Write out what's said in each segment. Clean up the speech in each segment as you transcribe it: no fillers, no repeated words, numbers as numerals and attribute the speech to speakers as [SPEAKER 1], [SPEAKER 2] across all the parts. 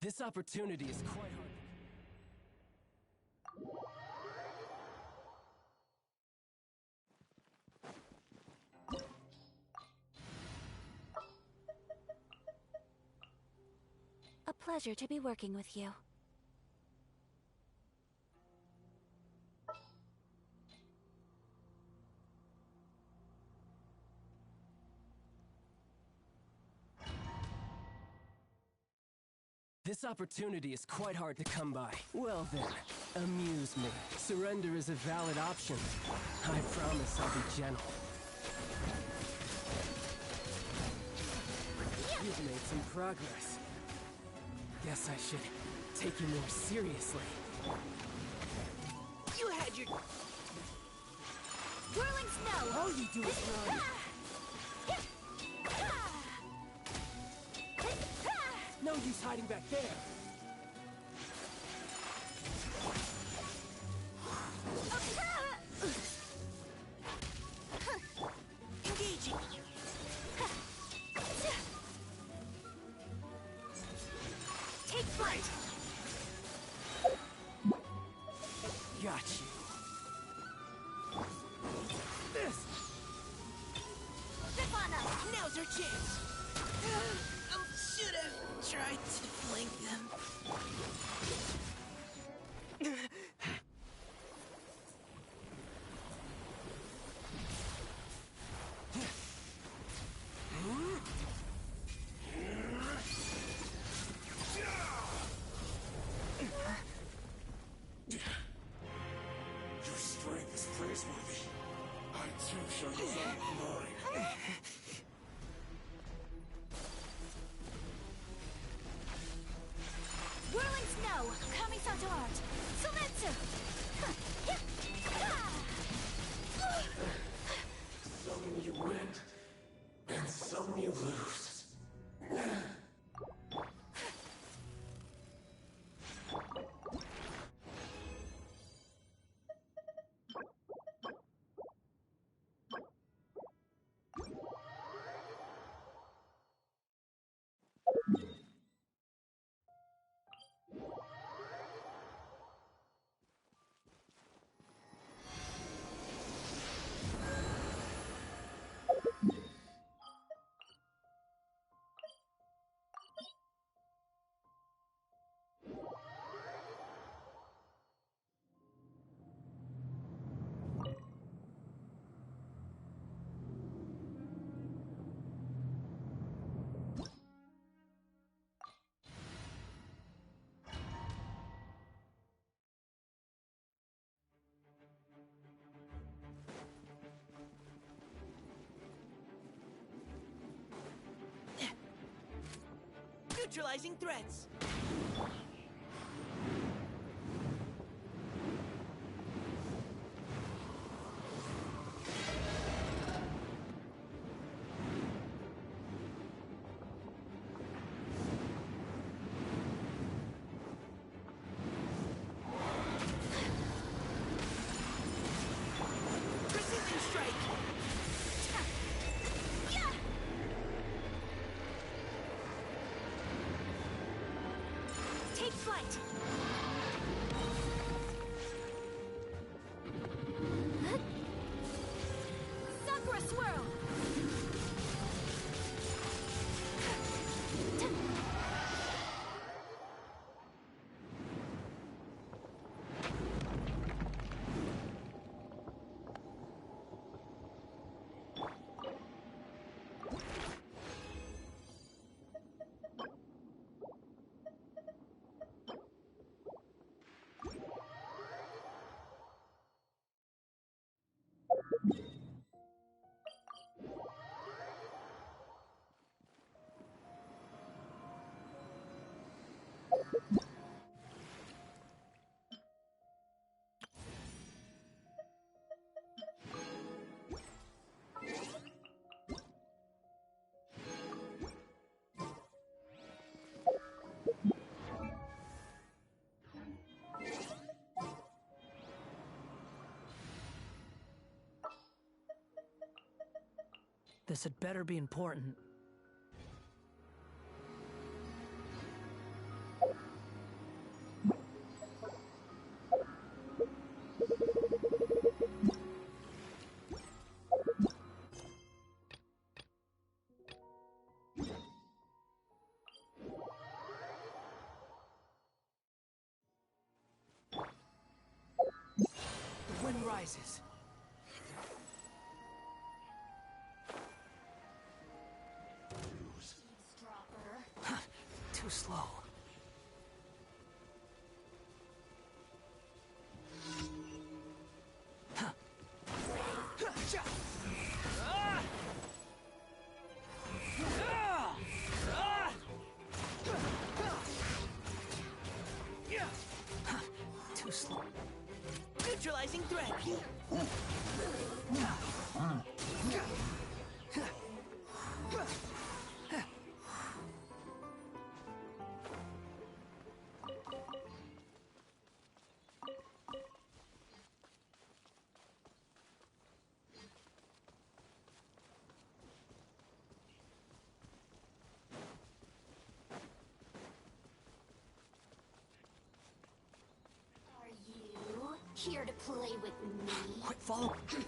[SPEAKER 1] This opportunity is quite hard.
[SPEAKER 2] A pleasure to be working with you.
[SPEAKER 1] This opportunity is quite hard to come by. Well then, amuse me. Surrender is a valid option. I promise I'll be gentle. You've made some progress. Guess I should take you more seriously.
[SPEAKER 3] You had your...
[SPEAKER 2] Whirling snow!
[SPEAKER 1] All you do is run. No use hiding back there.
[SPEAKER 3] Engaging.
[SPEAKER 2] Take flight!
[SPEAKER 1] Got you. This!
[SPEAKER 2] Zip on us!
[SPEAKER 3] Now's our chance. Should have tried to flank them.
[SPEAKER 4] Your strength is praiseworthy. I too shall use all mine.
[SPEAKER 2] Whirling snow! Kamisato art! Sumetsu!
[SPEAKER 4] Some you win, and some you lose.
[SPEAKER 3] Neutralizing threats. Precision strike.
[SPEAKER 2] Take flight! Sakura swirl!
[SPEAKER 3] This had better be important.
[SPEAKER 1] wind rises.
[SPEAKER 2] Eavesdropper.
[SPEAKER 1] Too slow. Too slow.
[SPEAKER 3] Neutralizing threat.
[SPEAKER 2] Are you here to play with me?
[SPEAKER 1] Quick, follow.
[SPEAKER 2] Cue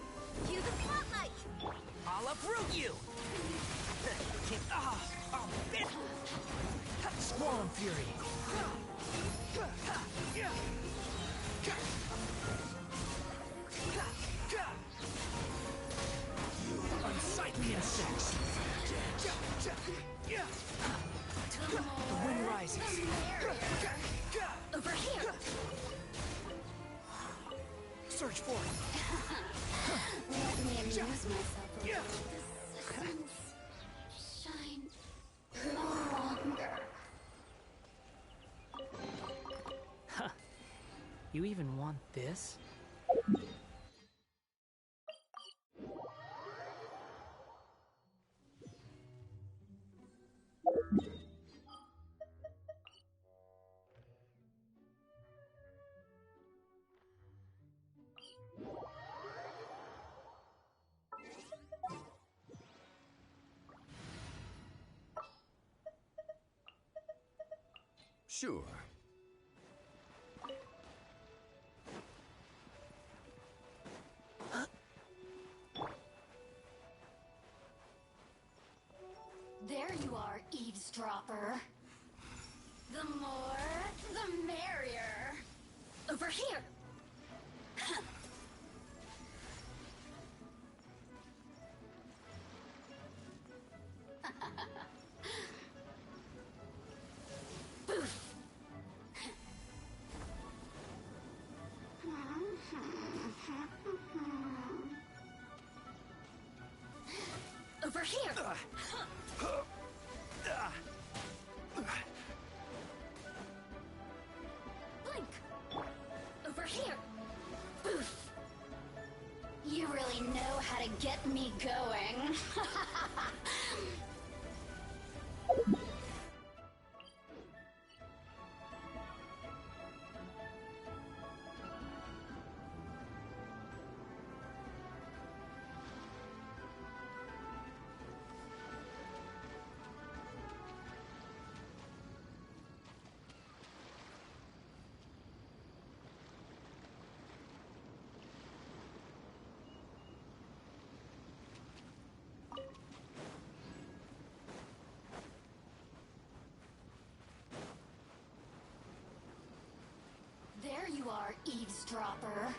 [SPEAKER 2] the spotlight!
[SPEAKER 3] I'll uproot you.
[SPEAKER 1] Squall and Fury. Unsightly insects. The wind rises.
[SPEAKER 2] Over here!
[SPEAKER 1] Search for it.
[SPEAKER 2] Let me amuse myself a little. The sun's shine no longer.
[SPEAKER 1] You even want this?
[SPEAKER 4] Sure.
[SPEAKER 2] There you are, eavesdropper. The more, the merrier. Over here. Boof. Over here. Blink. Over here. Boof. You really know how to get me going. There you are, eavesdropper.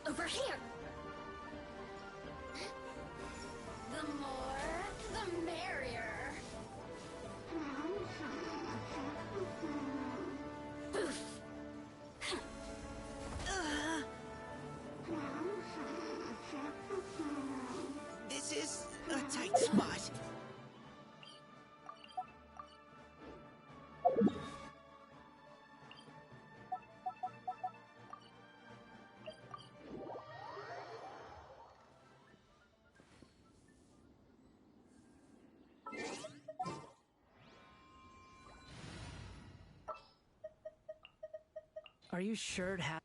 [SPEAKER 2] Over here. The more, the merrier. Boof.
[SPEAKER 3] This is a tight spot.
[SPEAKER 1] Are you sure it happened?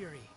[SPEAKER 5] fury.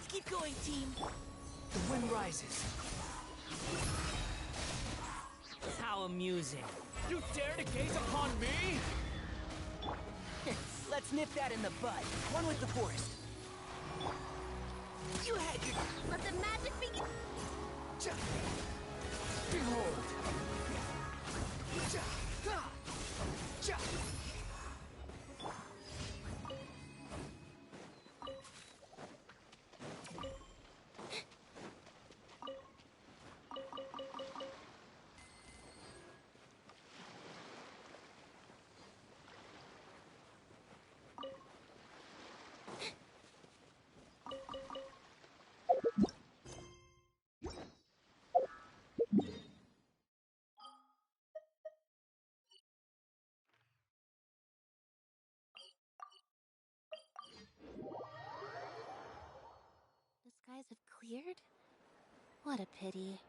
[SPEAKER 3] Keep going, team.
[SPEAKER 5] The wind rises.
[SPEAKER 6] How amusing.
[SPEAKER 5] You dare to gaze upon me?
[SPEAKER 6] Let's nip that in the bud. One with the forest.
[SPEAKER 3] You had your...
[SPEAKER 2] Let the magic begin.
[SPEAKER 5] Behold.
[SPEAKER 2] The skies have cleared? What a pity.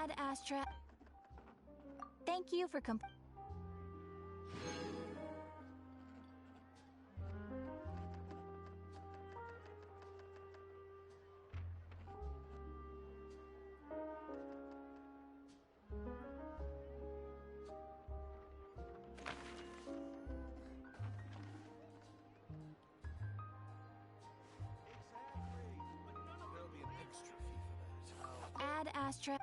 [SPEAKER 2] Ad Astra. Thank you for Ad Astra.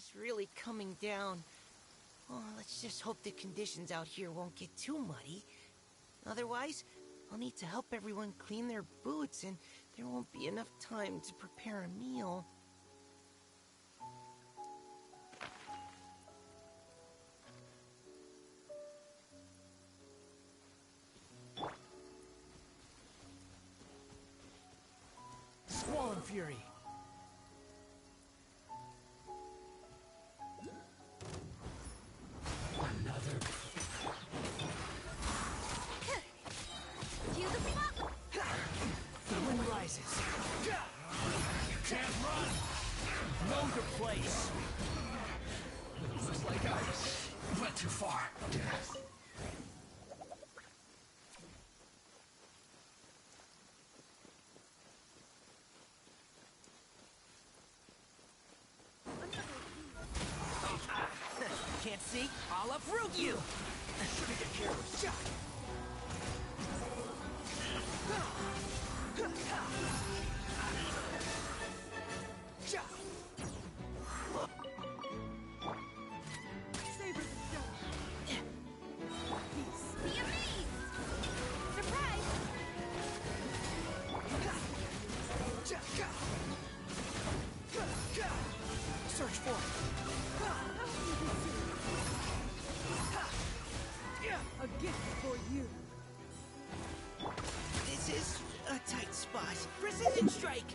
[SPEAKER 6] just really coming down. Oh, let's just hope the conditions out here won't get too muddy. Otherwise, I'll need to help everyone clean their boots, and there won't be enough time to prepare a meal.
[SPEAKER 5] Squall and Fury.
[SPEAKER 1] Another.
[SPEAKER 2] Cue the flop!
[SPEAKER 5] The wind rises.
[SPEAKER 4] You can't run!
[SPEAKER 5] Know your place.
[SPEAKER 1] Looks like I went too far.
[SPEAKER 6] Can't see? I'll uproot you!
[SPEAKER 5] Shouldn't get careless.
[SPEAKER 2] Be amazed! Surprise!
[SPEAKER 5] Search for it. A gift for you.
[SPEAKER 6] This is a tight spot. Precision strike!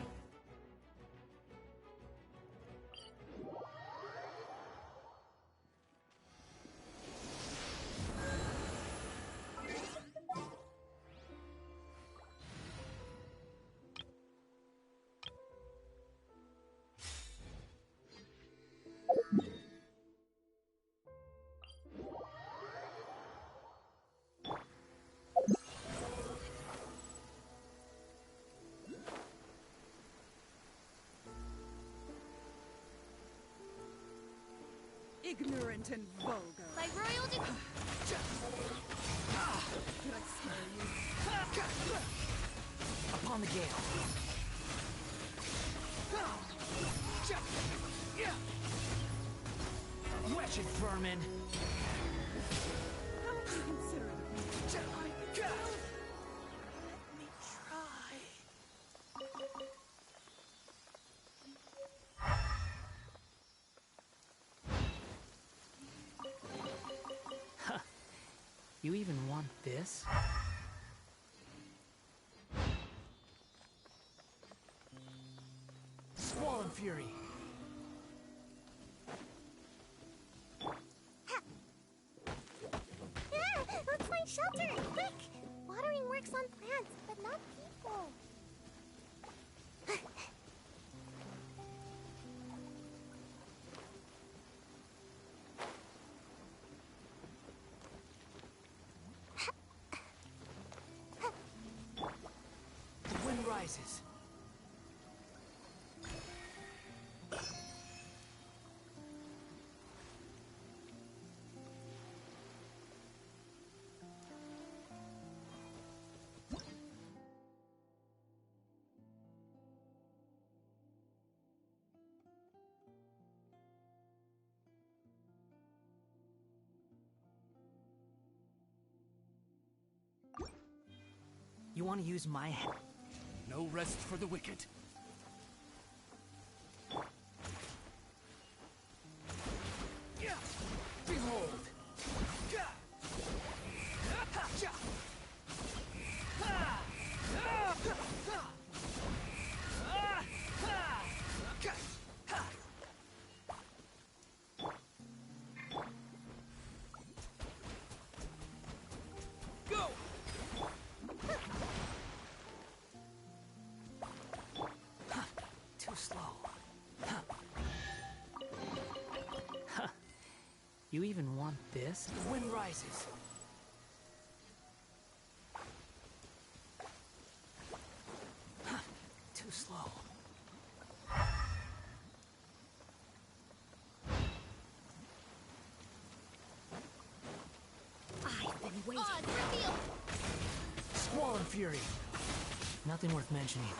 [SPEAKER 7] Ignorant and vulgar.
[SPEAKER 2] By royal decree.
[SPEAKER 7] Could I spare you?
[SPEAKER 5] Upon the gale. Wretched vermin.
[SPEAKER 7] How would you consider it of me?
[SPEAKER 6] Let me try.
[SPEAKER 5] You even want this? Squall and Fury.
[SPEAKER 2] Let's find shelter! Quick! Watering works on plants, but not people.
[SPEAKER 5] The wind rises. You want to use my head?
[SPEAKER 1] No rest for the wicked.
[SPEAKER 5] Behold! Go! Too slow. You even want this? The wind rises. Too slow.
[SPEAKER 2] I've been waiting. Odds revealed!
[SPEAKER 5] Squall and Fury. Nothing worth mentioning.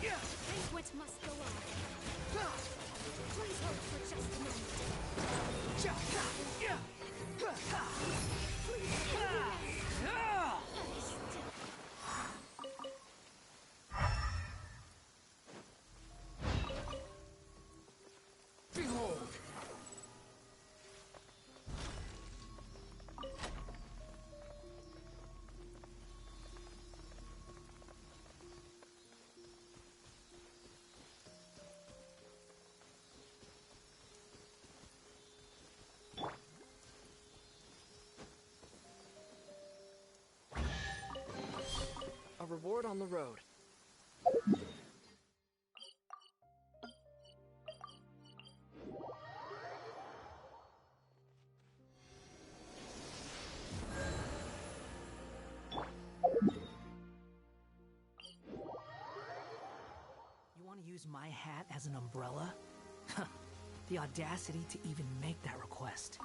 [SPEAKER 2] Banquet must go on. Please hold for just a moment.
[SPEAKER 5] Behold! A reward on the road. You want to use my hat as an umbrella? The audacity to even make that request.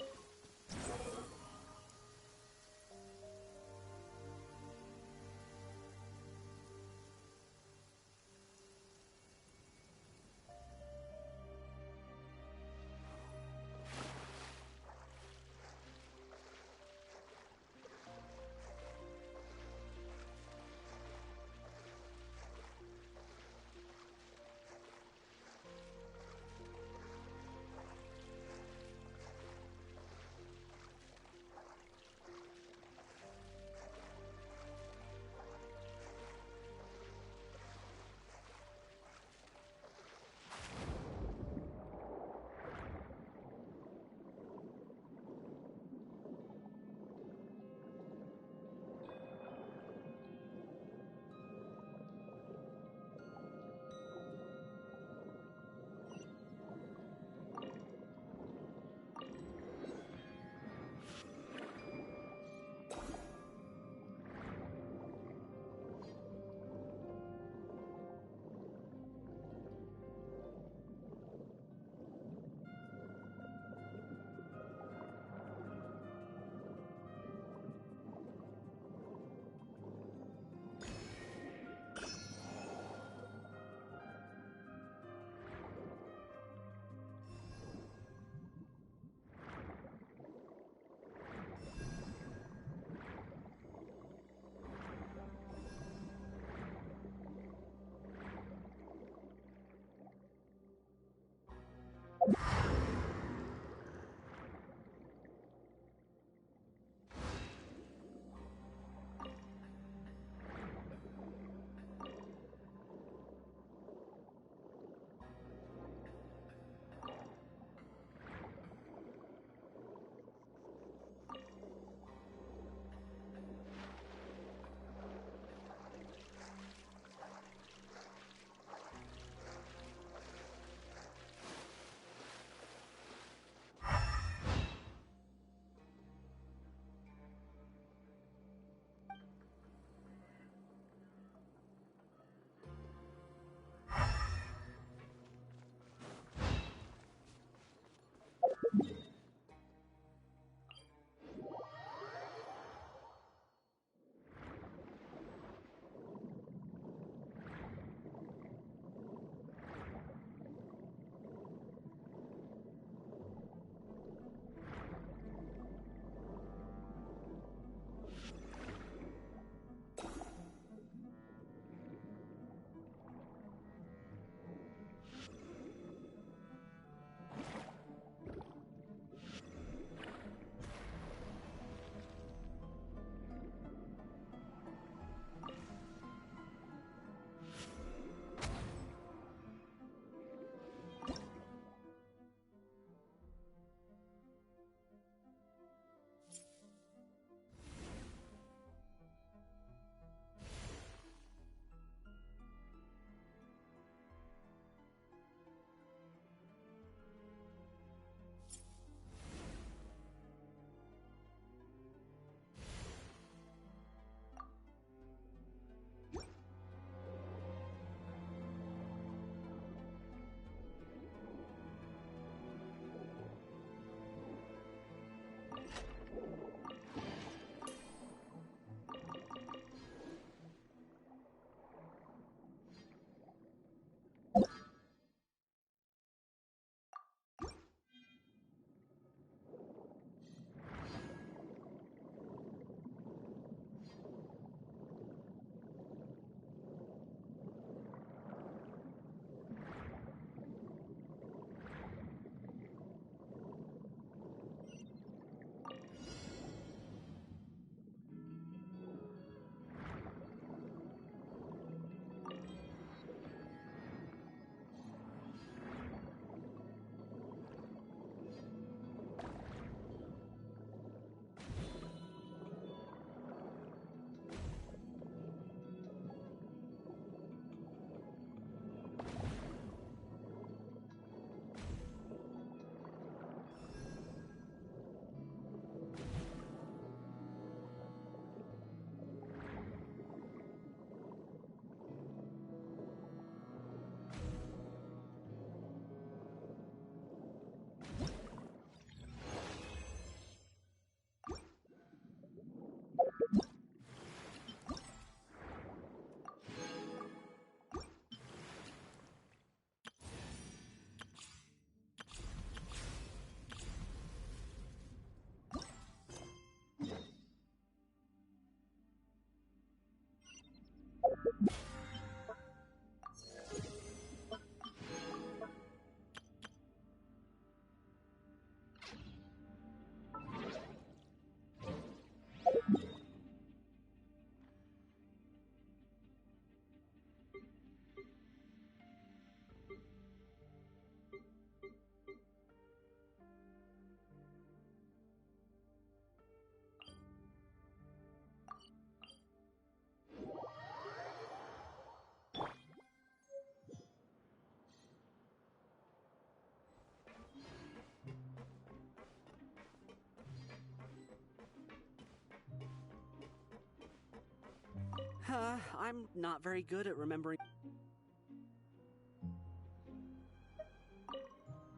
[SPEAKER 8] I'm not very good at remembering.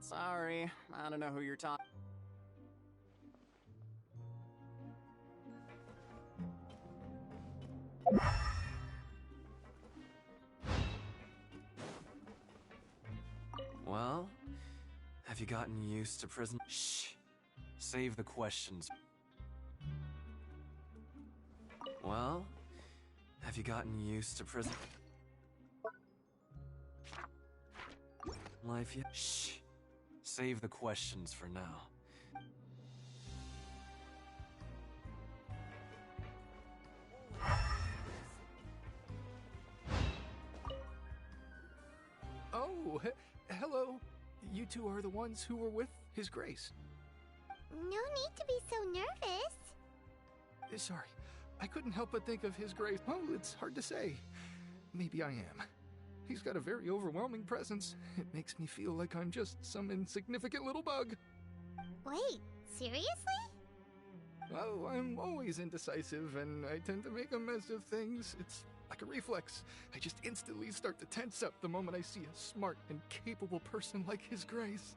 [SPEAKER 9] Sorry, I don't know who you're talking.
[SPEAKER 10] Well, have you gotten used to prison? Shh. Save the questions. Well, have you gotten used to prison? Life yet? Shh. Save the questions for now.
[SPEAKER 11] Oh, hello. You two are the ones who were with His Grace.
[SPEAKER 12] No need to be so nervous.
[SPEAKER 11] Sorry, I couldn't help but think of His Grace. Oh, it's hard to say. Maybe I am. He's got a very overwhelming presence. It makes me feel like I'm just some insignificant little bug.
[SPEAKER 12] Wait, seriously?
[SPEAKER 11] Oh, I'm always indecisive, and I tend to make a mess of things. It's like a reflex. I just instantly start to tense up the moment I see a smart and capable person like His Grace.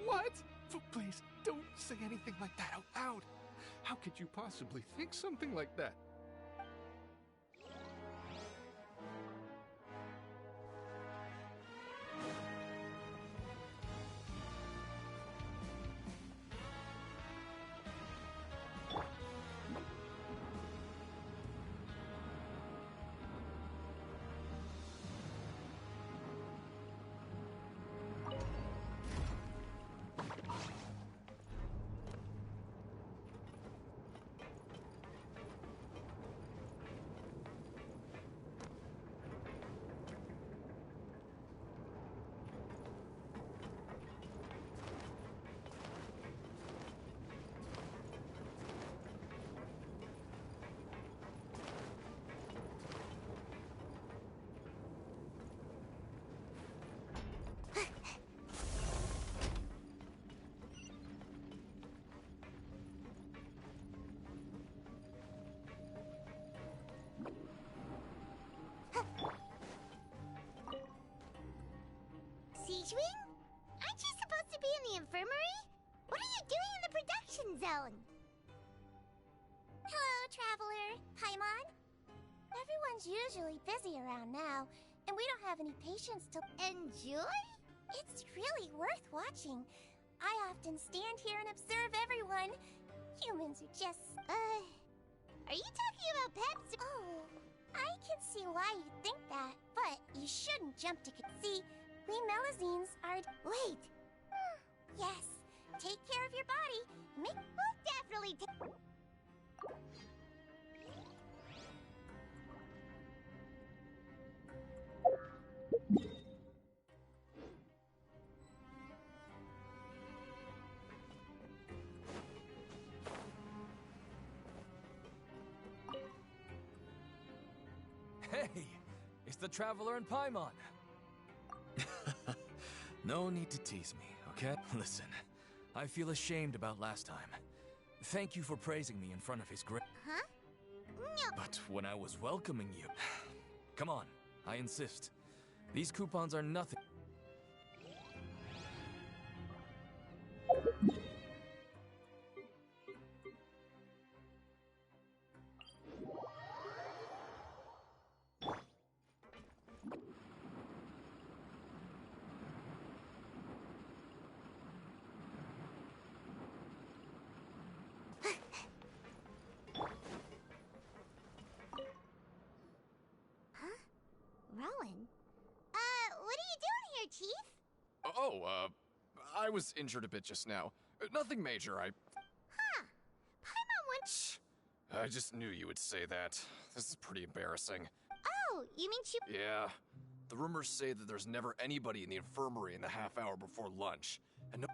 [SPEAKER 11] What? Please, don't say anything like that out loud. How could you possibly think something like that?
[SPEAKER 12] Siege Wing? Aren't you supposed to be in the infirmary? What are you doing in the production zone? Hello, Traveler. Paimon? Everyone's usually busy around now, and we don't have any patience to enjoy? It's really worth watching. I often stand here and observe everyone. Humans are just... Are you talking about Pepsi? Oh, I can see why you think that, but you shouldn't jump to... See, we Melazines are... Wait! Yes, take care of your body. We'll definitely take...
[SPEAKER 13] Hey, it's the Traveler and Paimon. No need to tease me, okay? Listen, I feel ashamed about last time. Thank you for praising me in front of His Grace.
[SPEAKER 12] Huh? No.
[SPEAKER 13] But when I was welcoming you... Come on, I insist. These coupons are nothing.
[SPEAKER 12] Rowan? What are you doing here, Chief?
[SPEAKER 14] Oh, I was injured a bit just now. Nothing major,
[SPEAKER 12] Huh. Paimon went...
[SPEAKER 14] Shh. I just knew you would say that. This is pretty embarrassing.
[SPEAKER 12] Oh, you mean she...
[SPEAKER 14] Yeah. The rumors say that there's never anybody in the infirmary in the half hour before lunch. And no...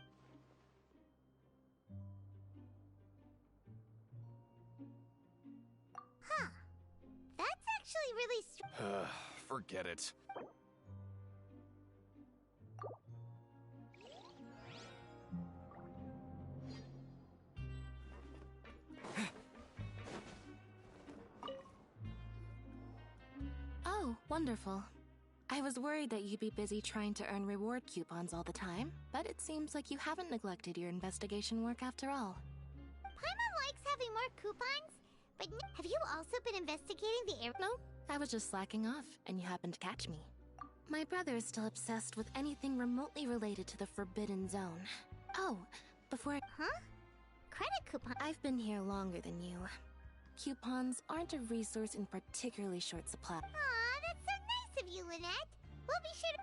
[SPEAKER 12] Huh. That's actually really...
[SPEAKER 14] Forget it.
[SPEAKER 15] Wonderful. I was worried that you'd be busy trying to earn reward coupons all the time, but it seems like you haven't neglected your investigation work after all.
[SPEAKER 12] Paimon likes having more coupons, but have you also been investigating the area?
[SPEAKER 15] No, I was just slacking off, and you happened to catch me. My brother is still obsessed with anything remotely related to the Forbidden Zone. Oh, before—
[SPEAKER 12] Huh? Credit coupon?
[SPEAKER 15] I've been here longer than you. Coupons aren't a resource in particularly short supply.
[SPEAKER 12] Aw, that's so nice of you, Lynette. We'll be sure to—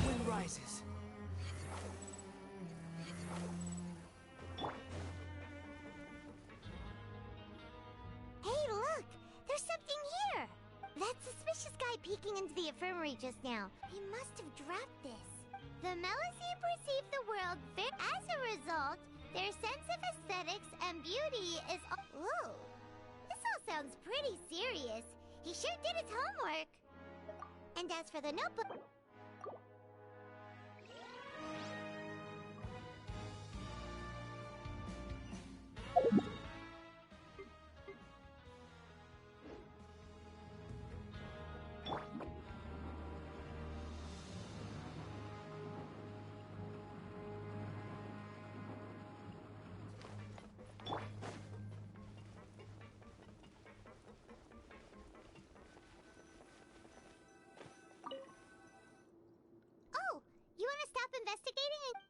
[SPEAKER 5] Wind rises.
[SPEAKER 12] Hey, look! There's something here! That suspicious guy peeking into the infirmary just now. He must have dropped this. The Melusine perceive the world as a result, their sense of aesthetics and beauty is— Whoa! This all sounds pretty serious. He sure did his homework. And as for the notebook— Oh, you want to stop investigating and—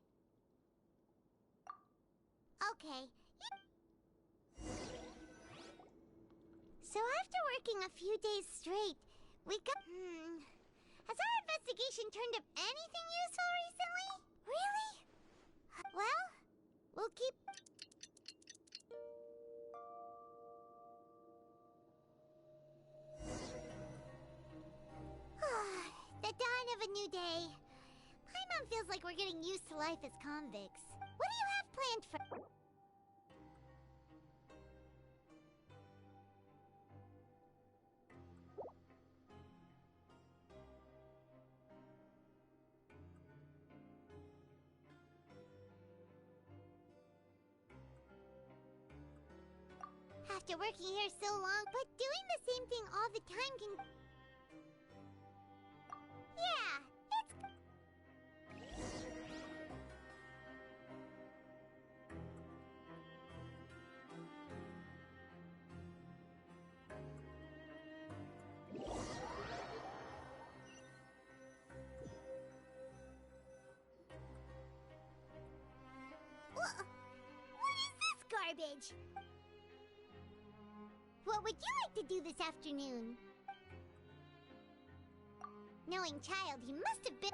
[SPEAKER 12] Okay. So after working a few days straight, we got— Has our investigation turned up anything useful recently? Really? Well, we'll keep— The dawn of a new day. Paimon feels like we're getting used to life as convicts. What do you have planned for— After working here so long, but doing the same thing all the time can— Yeah, it's— What is this garbage? What would you like to do this afternoon? Knowing child, he must have been—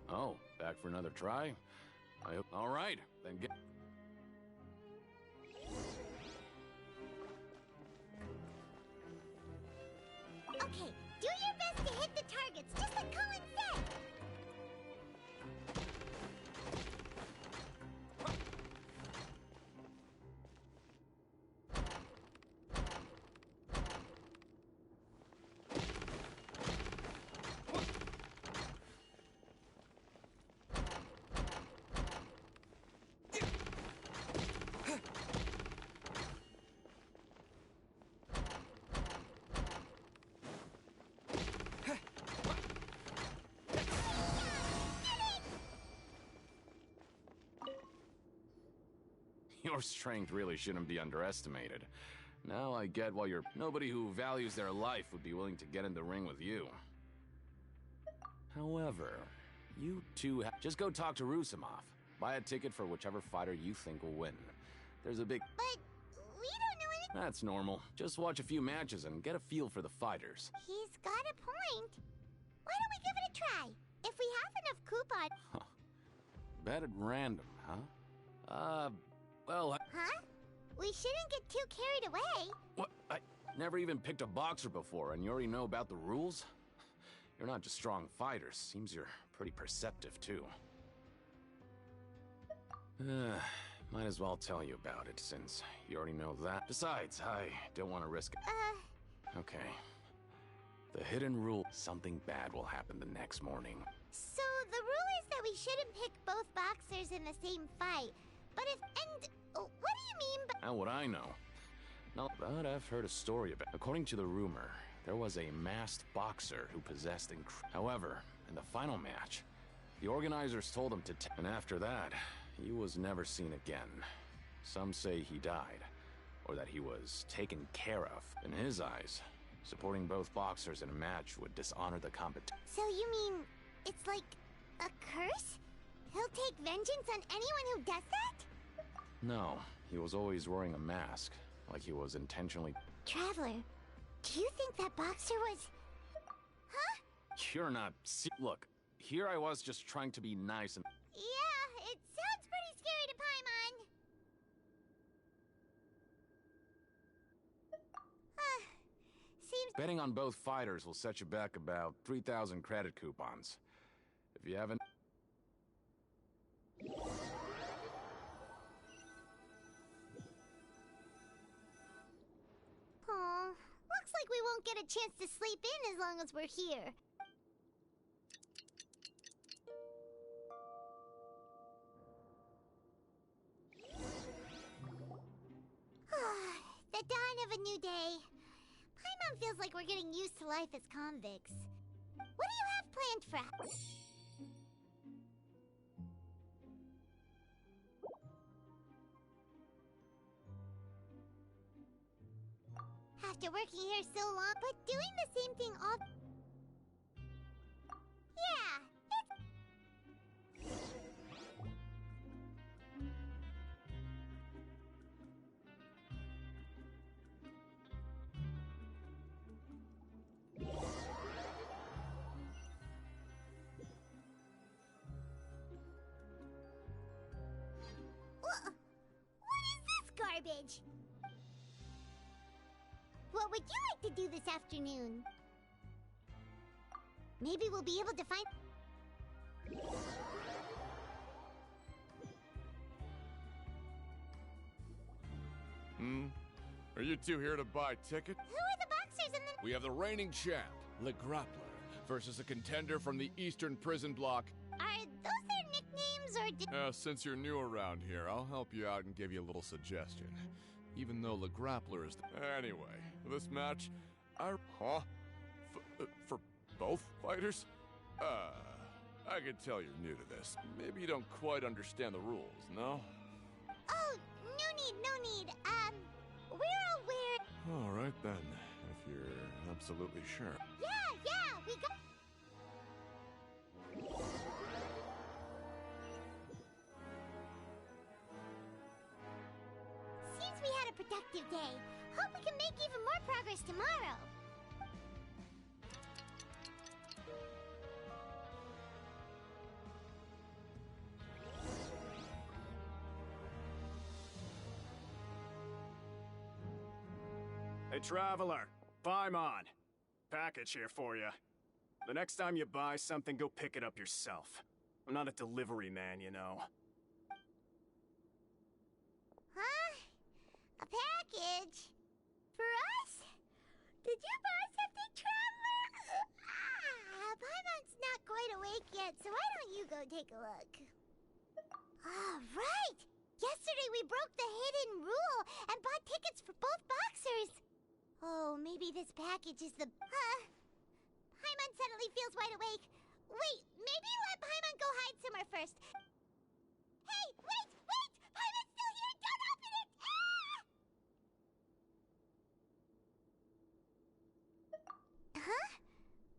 [SPEAKER 14] Oh, back for another try? I hope. All right, then get.
[SPEAKER 12] Okay, do your best to hit the targets, just like Colin said!
[SPEAKER 14] Your strength really shouldn't be underestimated. Now I get why you're— Nobody who values their life would be willing to get in the ring with you. However, you two just go talk to Rusimov. Buy a ticket for whichever fighter you think will win. There's a big—
[SPEAKER 12] But we don't know anything—
[SPEAKER 14] That's normal. Just watch a few matches and get a feel for the fighters.
[SPEAKER 12] He's got a point. Why don't we give it a try? If we have enough coupons—
[SPEAKER 14] Bet at random, huh? Well,
[SPEAKER 12] Huh? We shouldn't get too carried away.
[SPEAKER 14] What? I never even picked a boxer before, and you already know about the rules? You're not just strong fighters. Seems you're pretty perceptive, too. Might as well tell you about it, since you already know that. Besides, I don't want to risk it. Okay. The hidden rule, something bad will happen the next morning.
[SPEAKER 12] So the rule is that we shouldn't pick both boxers in the same fight. But if what do you mean by—
[SPEAKER 14] How would I know? No, but I've heard a story about. According to the rumor, there was a masked boxer who possessed However, in the final match, the organizers told him to and after that, he was never seen again. Some say he died, or that he was taken care of. In his eyes, supporting both boxers in a match would dishonor the competition.
[SPEAKER 12] So you mean it's like a curse? He'll take vengeance on anyone who does that?
[SPEAKER 14] No, he was always wearing a mask, like he was intentionally—
[SPEAKER 12] Traveler, do you think that boxer was— Huh?
[SPEAKER 14] You're not— Look, here I was just trying to be nice and—
[SPEAKER 12] Yeah, it sounds pretty scary to Paimon. Seems—
[SPEAKER 14] Betting on both fighters will set you back about 3,000 credit coupons. If you haven't—
[SPEAKER 12] Aw, looks like we won't get a chance to sleep in as long as we're here. The dawn of a new day. Paimon feels like we're getting used to life as convicts. What do you have planned for us? After working here so long, but doing the same thing all— Yeah, What is this garbage? What would you like to do this afternoon? Maybe we'll be able to find—
[SPEAKER 16] Are you two here to buy tickets?
[SPEAKER 12] Who are the boxers and the—
[SPEAKER 16] We have the reigning champ, Le Grappler, versus a contender from the Eastern Prison Block.
[SPEAKER 12] Are those their nicknames or—
[SPEAKER 16] Since you're new around here, I'll help you out and give you a little suggestion. Even though Le Grappler is— Anyway, for this match, for both fighters? I can tell you're new to this. Maybe you don't quite understand the rules, no?
[SPEAKER 12] Oh, no need. We're aware—
[SPEAKER 16] All right then, if you're absolutely sure.
[SPEAKER 12] Yeah, we got— Seems we had a productive day. Hope we can make even more progress tomorrow.
[SPEAKER 9] Hey, Traveler. Paimon. Package here for you. The next time you buy something, go pick it up yourself. I'm not a delivery man, you know.
[SPEAKER 12] Huh? A package? For us? Did you buy something, Traveler? Paimon's not quite awake yet, so why don't you go take a look? Right! Yesterday we broke the hidden rule and bought tickets for both boxers. Oh, maybe this package is the— Paimon suddenly feels wide awake. Wait, maybe let Paimon go hide somewhere first. Hey, wait! Paimon's still here! Don't open it! Huh?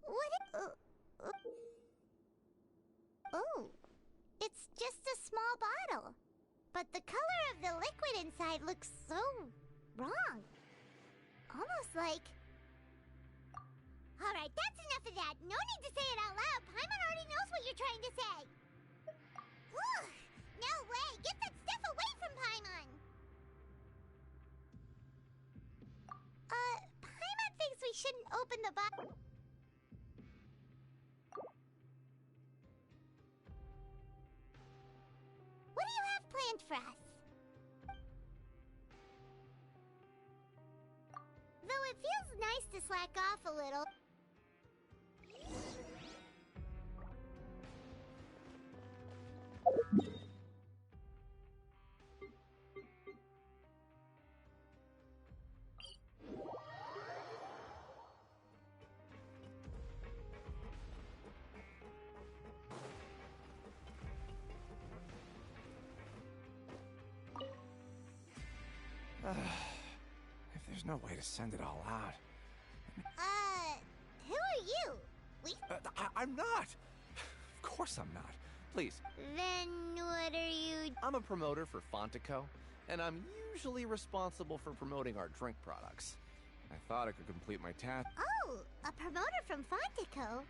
[SPEAKER 12] What Oh. It's just a small bottle. But the color of the liquid inside looks so wrong. Almost like— Alright, that's enough of that. No need to say it out loud. Paimon already knows what you're trying to say. Ugh, no way. Get that stuff away from Paimon. Paimon thinks we shouldn't open the bottle. What do you have planned for us? Though it feels nice to slack off a little.
[SPEAKER 17] If there's no way to send it all out.
[SPEAKER 12] Who are you? We?
[SPEAKER 17] I'm not! Of course I'm not. Please.
[SPEAKER 12] Then what are you?
[SPEAKER 18] I'm a promoter for Fontico, and I'm usually responsible for promoting our drink products.
[SPEAKER 17] I thought I could complete my task.
[SPEAKER 12] Oh, a promoter from Fontico.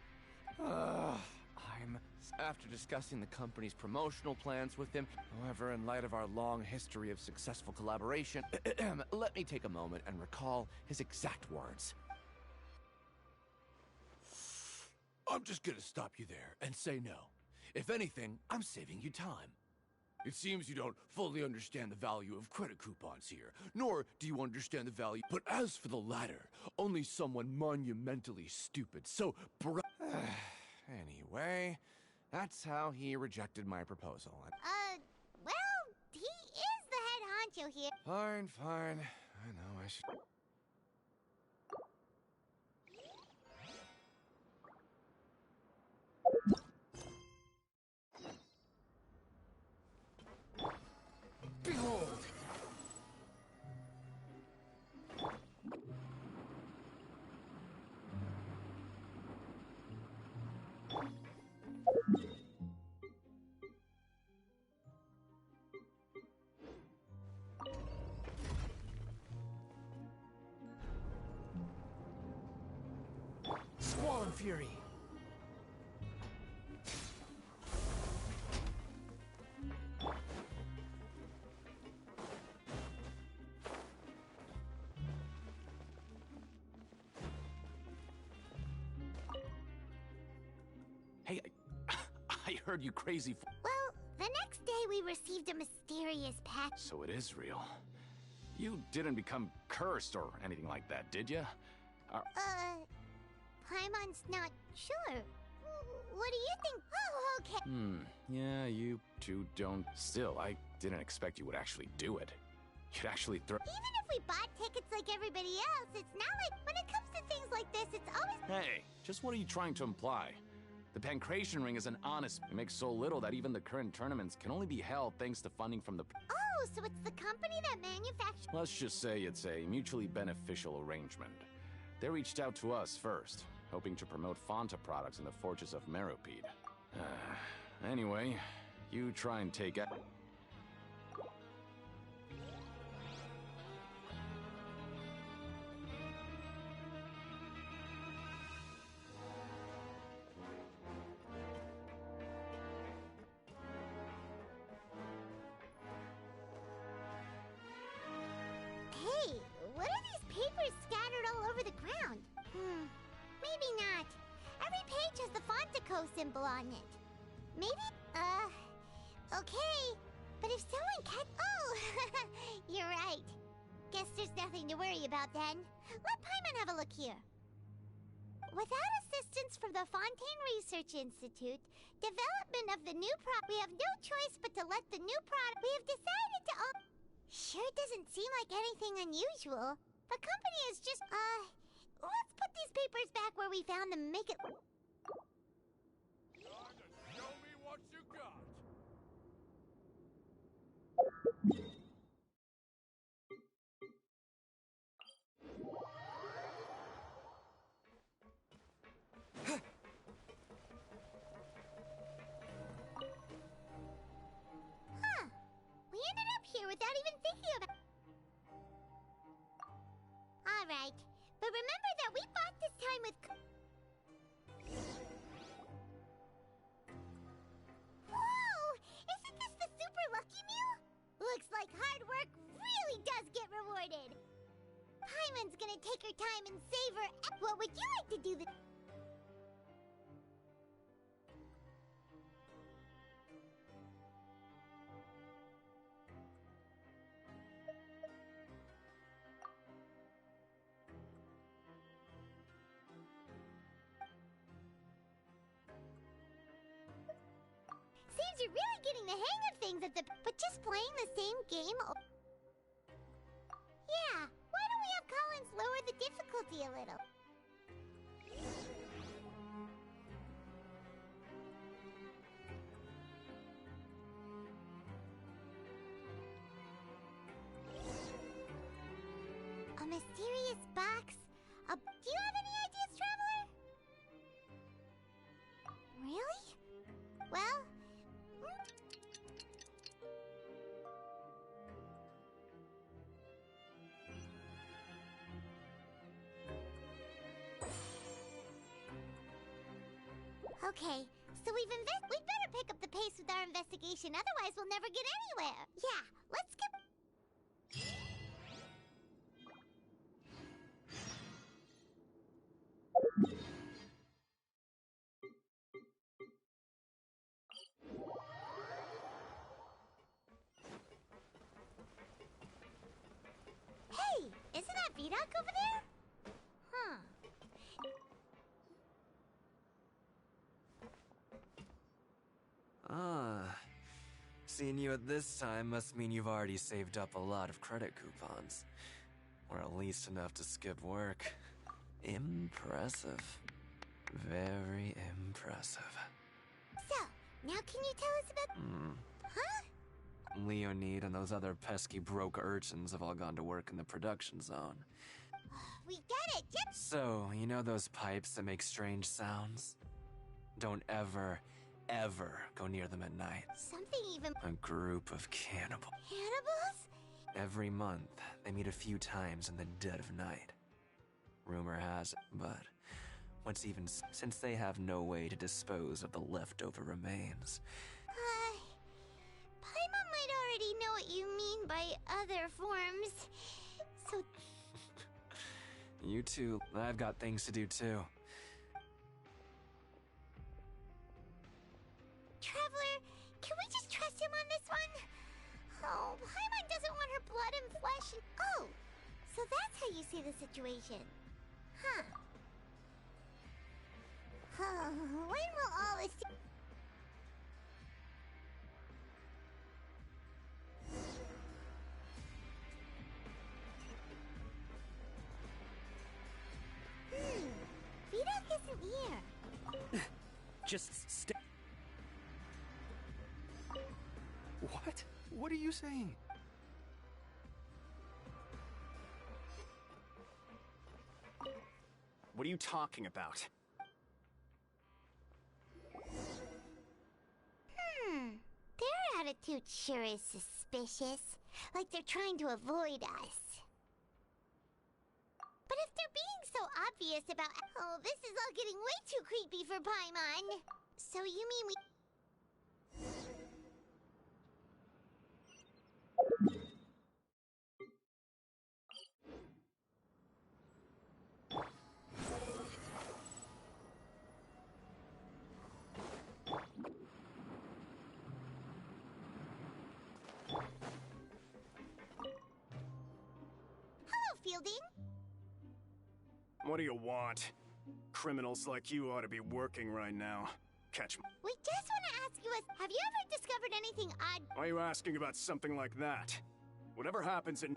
[SPEAKER 18] After discussing the company's promotional plans with him, however, in light of our long history of successful collaboration, let me take a moment and recall his exact words.
[SPEAKER 13] I'm just gonna stop you there and say no. If anything, I'm saving you time. It seems you don't fully understand the value of credit coupons here, nor do you understand the value. But as for the latter, only someone monumentally stupid, so
[SPEAKER 17] Anyway, that's how he rejected my proposal.
[SPEAKER 12] Well, he is the head honcho here.
[SPEAKER 17] Fine. I know I should... Behold!
[SPEAKER 5] Squall Fury.
[SPEAKER 14] Hey, I heard you crazy.
[SPEAKER 12] Well, the next day we received a mysterious patch.
[SPEAKER 14] So it is real. You didn't become cursed or anything like that, did you?
[SPEAKER 12] Paimon's not sure. What do you think? Oh, okay.
[SPEAKER 14] Yeah, you two don't. Still, I didn't expect you would actually do it. You'd actually throw.
[SPEAKER 12] Even if we bought tickets like everybody else, it's not like when it comes to things like this, it's always.
[SPEAKER 14] Hey, just what are you trying to imply? The Pancration Ring is an honest. It makes so little that even the current tournaments can only be held thanks to funding from the.
[SPEAKER 12] Oh, so it's the company that manufactures.
[SPEAKER 14] Let's just say it's a mutually beneficial arrangement. They reached out to us first, hoping to promote Fonta products in the Fortress of Meropide. Anyway, you try and take it.
[SPEAKER 12] Hey, what are these papers scattered all over the ground? Maybe not. Every page has the Fontico symbol on it. Maybe, okay. But if someone oh, you're right. Guess there's nothing to worry about then. Let Paimon have a look here. Without assistance from the Fontaine Research Institute, development of the new we have no choice but to let the new product we have decided to Sure doesn't seem like anything unusual. The company is just, let's put these papers back where we found them and make it...
[SPEAKER 16] Show me what you got!
[SPEAKER 12] Huh. We ended up here without even thinking about... Alright, but remember that we bought this time with... Whoa! Isn't this the super lucky meal? Looks like hard work really does get rewarded. Paimon's gonna take her time and savor... What would you like to do the... you're really getting the hang of things at the... But just playing the same game... Yeah, why don't we have Collins lower the difficulty a little? A mysterious box? Do you have any ideas, Traveler? Really? Well... Okay, so we'd better pick up the pace with our investigation, otherwise we'll never get anywhere. Yeah, let's get... Hey, isn't that Vidoc over there? Huh.
[SPEAKER 10] Ah. Seeing you at this time must mean you've already saved up a lot of credit coupons. Or at least enough to skip work. Impressive. Very impressive.
[SPEAKER 12] So, now can you tell us about... Huh?
[SPEAKER 10] Leonid and those other pesky broke urchins have all gone to work in the production zone.
[SPEAKER 12] We get it, yep.
[SPEAKER 10] So, you know those pipes that make strange sounds? Don't ever go near them at night.
[SPEAKER 12] Something even...
[SPEAKER 10] A group of cannibals.
[SPEAKER 12] Cannibals?
[SPEAKER 10] Every month, they meet a few times in the dead of night. Rumor has it, but what's even... Since they have no way to dispose of the leftover remains...
[SPEAKER 12] Paimon might already know what you mean by other forms. So...
[SPEAKER 10] You too. I've got things to do too.
[SPEAKER 12] Traveler, can we just trust him on this one? Oh, Paimon doesn't want her blood and flesh and... Oh, so that's how you see the situation. Huh. When will all this... Vidoc isn't here.
[SPEAKER 17] Just stay. What? What are you saying?
[SPEAKER 9] What are you talking about?
[SPEAKER 12] Their attitude sure is suspicious. Like they're trying to avoid us. But if they're being so obvious about... Oh, this is all getting way too creepy for Paimon. So you mean we... Hello, Fielding.
[SPEAKER 9] What do you want? Criminals like you ought to be working right now. Catch me.
[SPEAKER 12] We just want to ask you, have you ever discovered anything odd?
[SPEAKER 9] Why are you asking about something like that? Whatever happens in...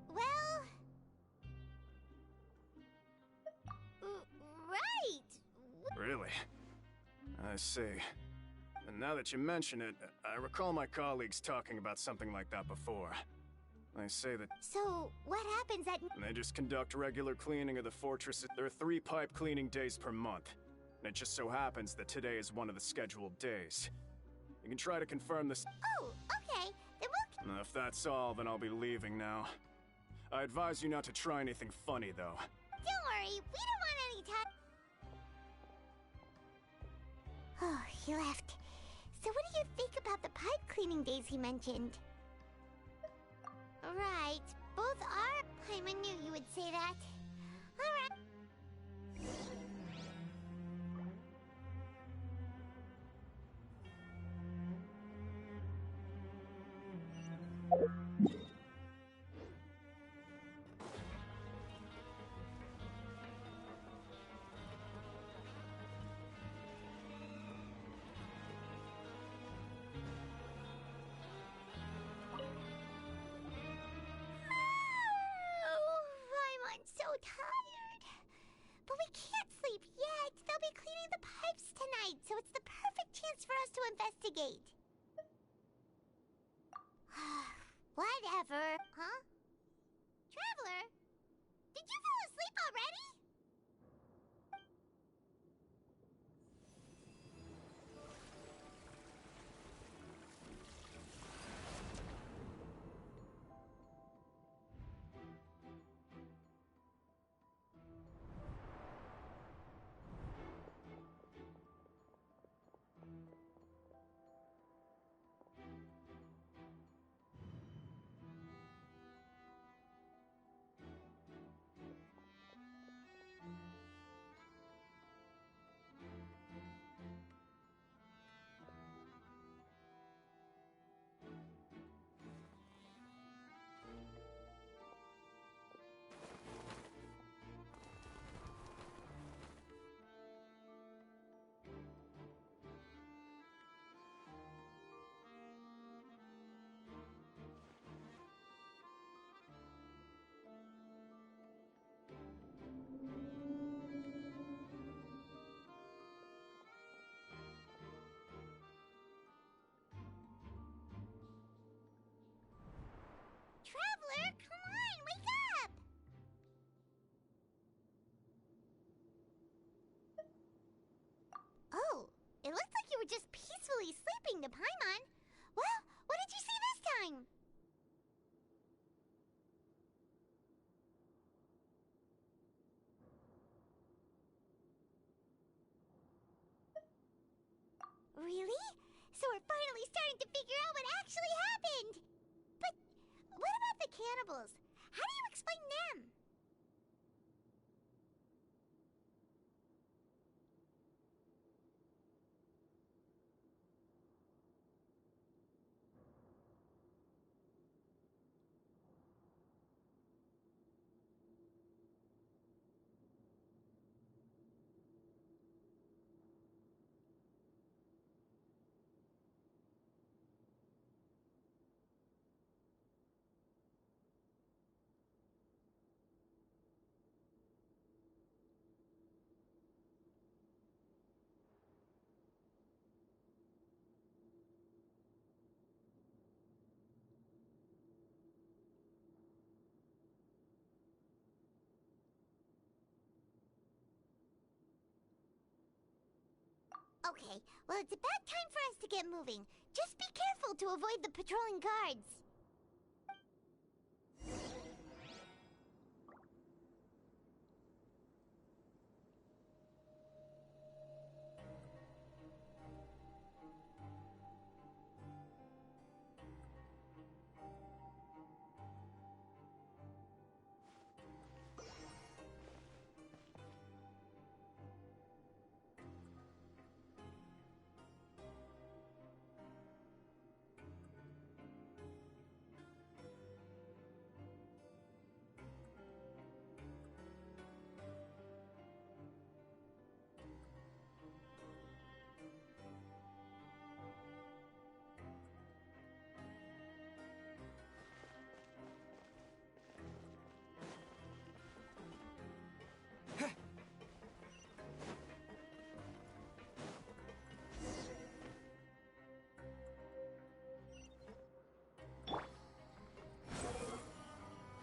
[SPEAKER 12] Well... Right!
[SPEAKER 9] Really? I see. And now that you mention it, I recall my colleagues talking about something like that before. They say that...
[SPEAKER 12] So, what happens at...
[SPEAKER 9] They just conduct regular cleaning of the fortress. There are 3 pipe cleaning days per month. And it just so happens that today is one of the scheduled days. You can try to confirm this...
[SPEAKER 12] Oh, okay. Then we'll...
[SPEAKER 9] If that's all, then I'll be leaving now. I advise you not to try anything funny, though.
[SPEAKER 12] Don't worry, we don't want any time... Oh, he left. So what do you think about the pipe cleaning days he mentioned? Right, both are... Paimon knew you would say that. Alright. investigate. Whatever. Huh? Traveler? Did you fall asleep already? Traveler, come on, wake up! Oh, it looks like you were just peacefully sleeping to Paimon. Well, what did you see this time? Really? So we're finally starting to figure out what actually happened! But what about the cannibals? How do you explain them? Okay, well, it's about time for us to get moving. Just be careful to avoid the patrolling guards.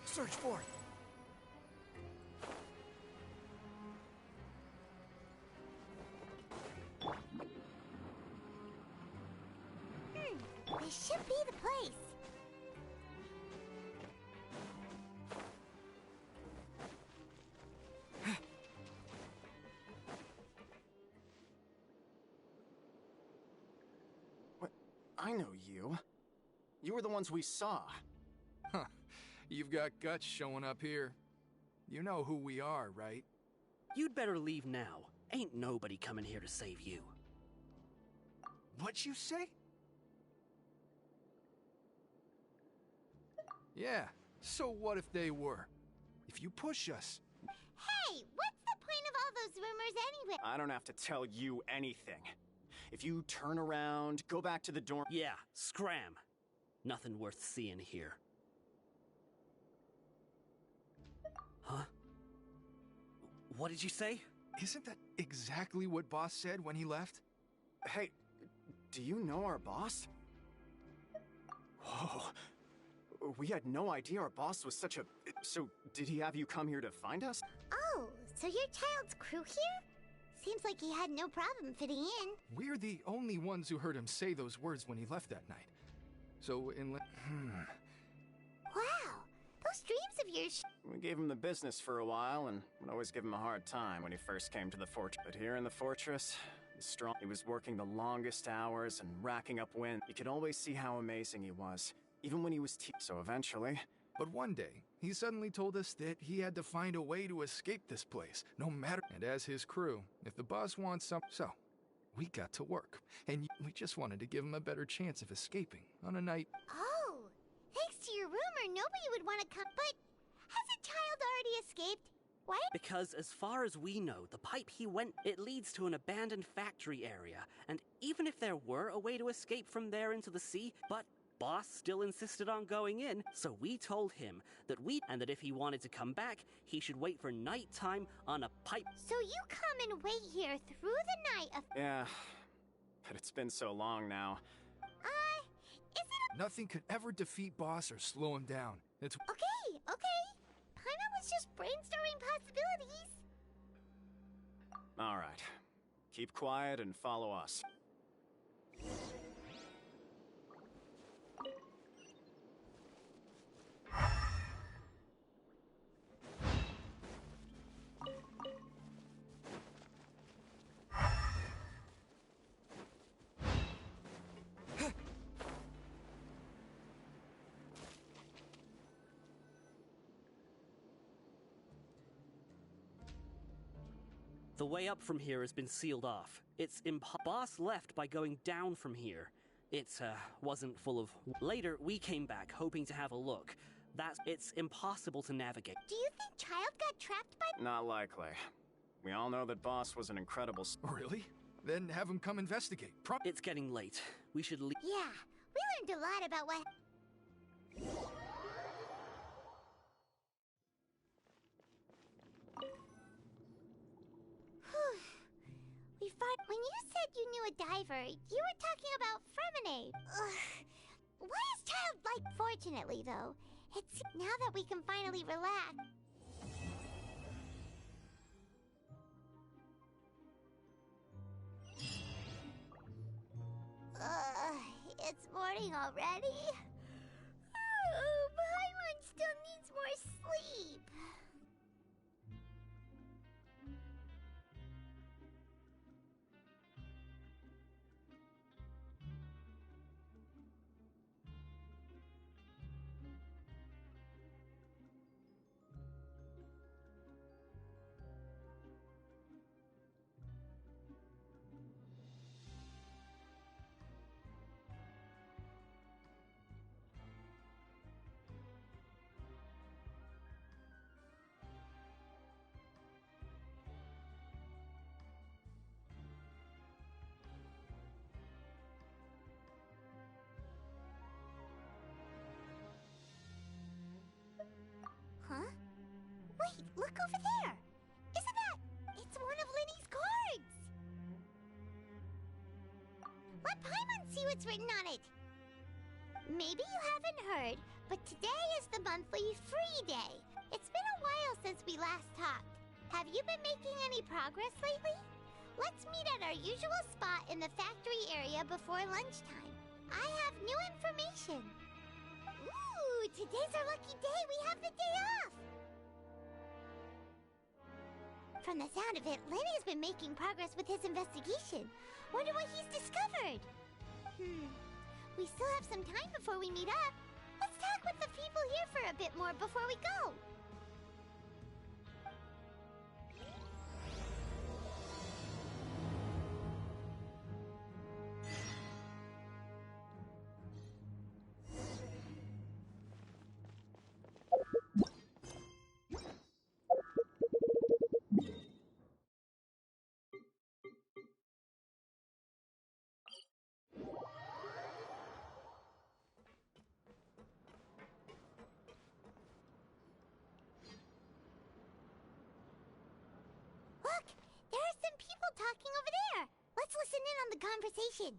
[SPEAKER 11] Search for it.
[SPEAKER 12] This should be the place.
[SPEAKER 9] What? I know you. You were the ones we saw.
[SPEAKER 11] Huh. You've got guts showing up here. You know who we are, right?
[SPEAKER 8] You'd better leave now. Ain't nobody coming here to save you.
[SPEAKER 11] What'd you say? Yeah, so what if they were? If you push us...
[SPEAKER 12] Hey, what's the point of all those rumors anyway?
[SPEAKER 9] I don't have to tell you anything. If you turn around, go back to the dorm...
[SPEAKER 8] Yeah, scram. Nothing worth seeing here. Huh? What did you say?
[SPEAKER 11] Isn't that exactly what Boss said when he left?
[SPEAKER 9] Hey, Do you know our boss? Whoa. We had no idea our boss was such a... So, did he have you come here to find us?
[SPEAKER 12] Oh, so you're Child's crew here? Seems like he had no problem fitting in.
[SPEAKER 11] We're the only ones who heard him say those words when he left that night. So,
[SPEAKER 12] Wow, those dreams of yours...
[SPEAKER 9] We gave him the business for a while, and would always give him a hard time when he first came to the fortress. But here in the fortress, he was working the longest hours and racking up wind. You could always see how amazing he was, even when he was so eventually...
[SPEAKER 11] But one day, he suddenly told us that he had to find a way to escape this place, no matter... And as his crew, if the boss wants something... So, we got to work, and we just wanted to give him a better chance of escaping on a night...
[SPEAKER 12] Oh, thanks to your rumor, nobody would want to come... But hasn't Child already escaped? Why?
[SPEAKER 8] Because as far as we know, the pipe he went, it leads to an abandoned factory area. And even if there were a way to escape from there into the sea, but boss still insisted on going in, so we told him that that if he wanted to come back, he should wait for nighttime on a pipe.
[SPEAKER 12] So you come and wait here through the night of...
[SPEAKER 9] Yeah, but it's been so long now.
[SPEAKER 12] Is it...
[SPEAKER 11] Nothing could ever defeat boss or slow him down. It's...
[SPEAKER 12] Okay. Paimon was just brainstorming possibilities.
[SPEAKER 9] All right. Keep quiet and follow us.
[SPEAKER 8] The way up from here has been sealed off. It's boss left by going down from here. It wasn't full of... Later, we came back hoping to have a look. It's impossible to navigate.
[SPEAKER 12] Do you think Child got trapped by...
[SPEAKER 9] Not likely. We all know that boss was an incredible...
[SPEAKER 11] Really? Then have him come investigate.
[SPEAKER 8] It's getting late. We should leave.
[SPEAKER 12] Yeah, we learned a lot about what... When you said you knew a diver, you were talking about Fremonade. Why is Child like... Fortunately, though, it's now that we can finally relax. It's morning already? Paimon still needs more sleep. Huh? Wait, look over there! Isn't that... It's one of Linny's cards! Let Paimon see what's written on it! Maybe you haven't heard, but today is the monthly free day. It's been a while since we last talked. Have you been making any progress lately? Let's meet at our usual spot in the factory area before lunchtime. I have new information. Ooh, today's our lucky day. We have the day off. From the sound of it, Lenny's been making progress with his investigation. Wonder what he's discovered. We still have some time before we meet up. Let's talk with the people here for a bit more before we go. Look, there are some people talking over there. Let's listen in on the conversation.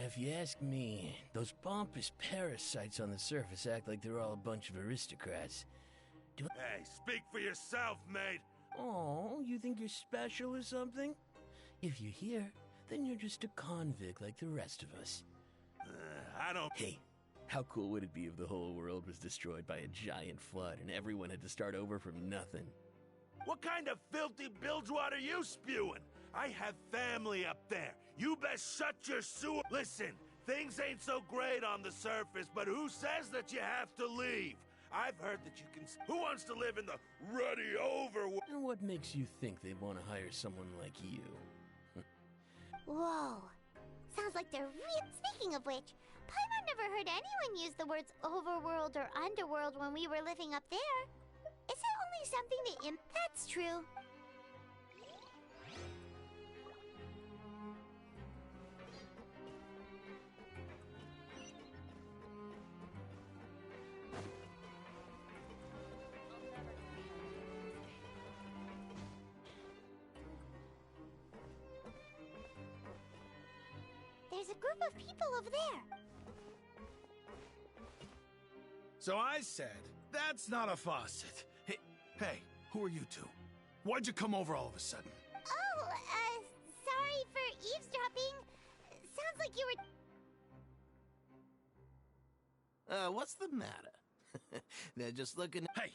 [SPEAKER 19] if you ask me, those pompous parasites on the surface act like they're all a bunch of aristocrats.
[SPEAKER 4] Hey, speak for yourself, mate!
[SPEAKER 19] Oh, you think you're special or something? If you're here, then you're just a convict like the rest of us.
[SPEAKER 4] I don't...
[SPEAKER 19] Hey, how cool would it be if the whole world was destroyed by a giant flood and everyone had to start over from nothing?
[SPEAKER 4] What kind of filthy bilgewater are you spewing? I have family up there. You best shut your sewer... Listen, things ain't so great on the surface, but who says that you have to leave? I've heard that you can... Who wants to live in the ruddy over...
[SPEAKER 19] And what makes you think they want to hire someone like you?
[SPEAKER 12] Whoa. Sounds like they're real. Speaking of which, Paimon never heard anyone use the words overworld or underworld when we were living up there. Is it only something that That's true. There's a group of people over there.
[SPEAKER 20] So I said, that's not a faucet. Hey, who are you two? Why'd you come over all of a sudden?
[SPEAKER 12] Oh, sorry for eavesdropping. Sounds like you were...
[SPEAKER 19] What's the matter? They're just looking...
[SPEAKER 20] Hey,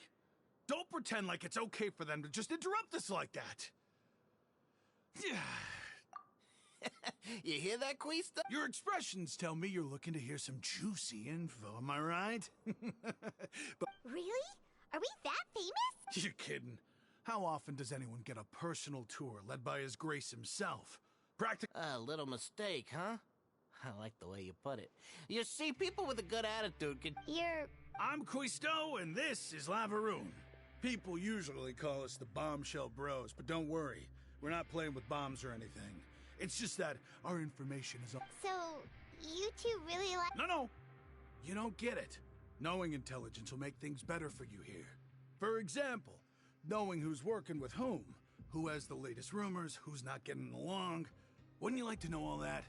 [SPEAKER 20] don't pretend like it's okay for them to just interrupt us like that.
[SPEAKER 19] You hear that, Quista?
[SPEAKER 20] Your expressions tell me you're looking to hear some juicy info, am I right? But
[SPEAKER 12] really? Are we that famous?
[SPEAKER 20] you're kidding. How often does anyone get a personal tour led by His Grace himself?
[SPEAKER 19] A little mistake, huh? I like the way you put it. You see, people with a good attitude can...
[SPEAKER 20] I'm Quisto, and this is Lavaroon. People usually call us the Bombshell Bros, but don't worry. We're not playing with bombs or anything. It's just that our information is...
[SPEAKER 12] So, you two really like...
[SPEAKER 20] No. You don't get it. Knowing intelligence will make things better for you here. For example, knowing who's working with whom, who has the latest rumors, who's not getting along. Wouldn't you like to know all that?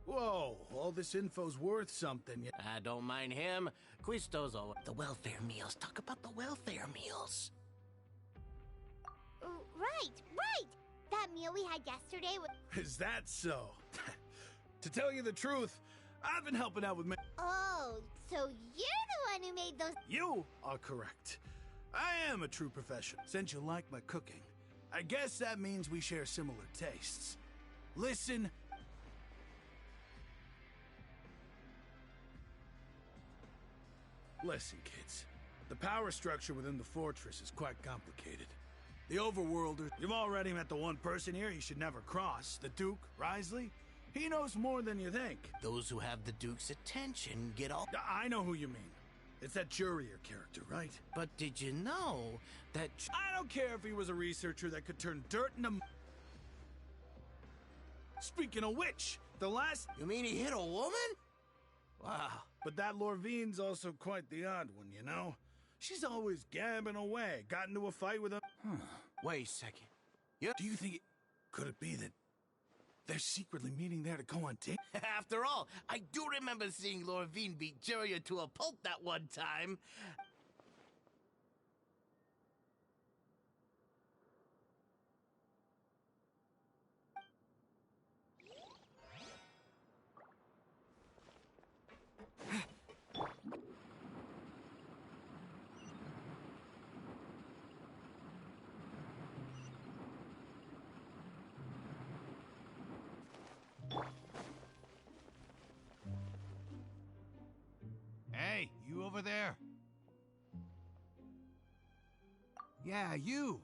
[SPEAKER 20] Whoa, all this info's worth something.
[SPEAKER 19] I don't mind him. Quisto's all... The welfare meals. Talk about the welfare meals.
[SPEAKER 12] Right. That meal we had yesterday was...
[SPEAKER 20] Is that so? To tell you the truth, I've been helping out with
[SPEAKER 12] Oh, so you're the one who made those...
[SPEAKER 20] You are correct. I am a true professional. Since you like my cooking, I guess that means we share similar tastes. Listen... Listen, kids. The power structure within the fortress is quite complicated. The Overworlders... You've already met the one person here you should never cross. The Duke, Risley. He knows more than you think.
[SPEAKER 19] Those who have the Duke's attention get all...
[SPEAKER 20] I know who you mean. It's that Jurier character, right?
[SPEAKER 19] But did you know that...
[SPEAKER 20] I don't care if he was a researcher that could turn dirt into... Speaking of which, the last...
[SPEAKER 19] You mean he hit a woman? Wow.
[SPEAKER 20] But that Lorvine's also quite the odd one, you know? She's always gabbing away. Got into a fight with a...
[SPEAKER 19] Wait a second.
[SPEAKER 20] Do you think Could it be that they're secretly meeting there to go on date?
[SPEAKER 19] After all, I do remember seeing Lorvine beat Jurier to a pulp that one time.
[SPEAKER 21] Hey, you over there? Yeah, you.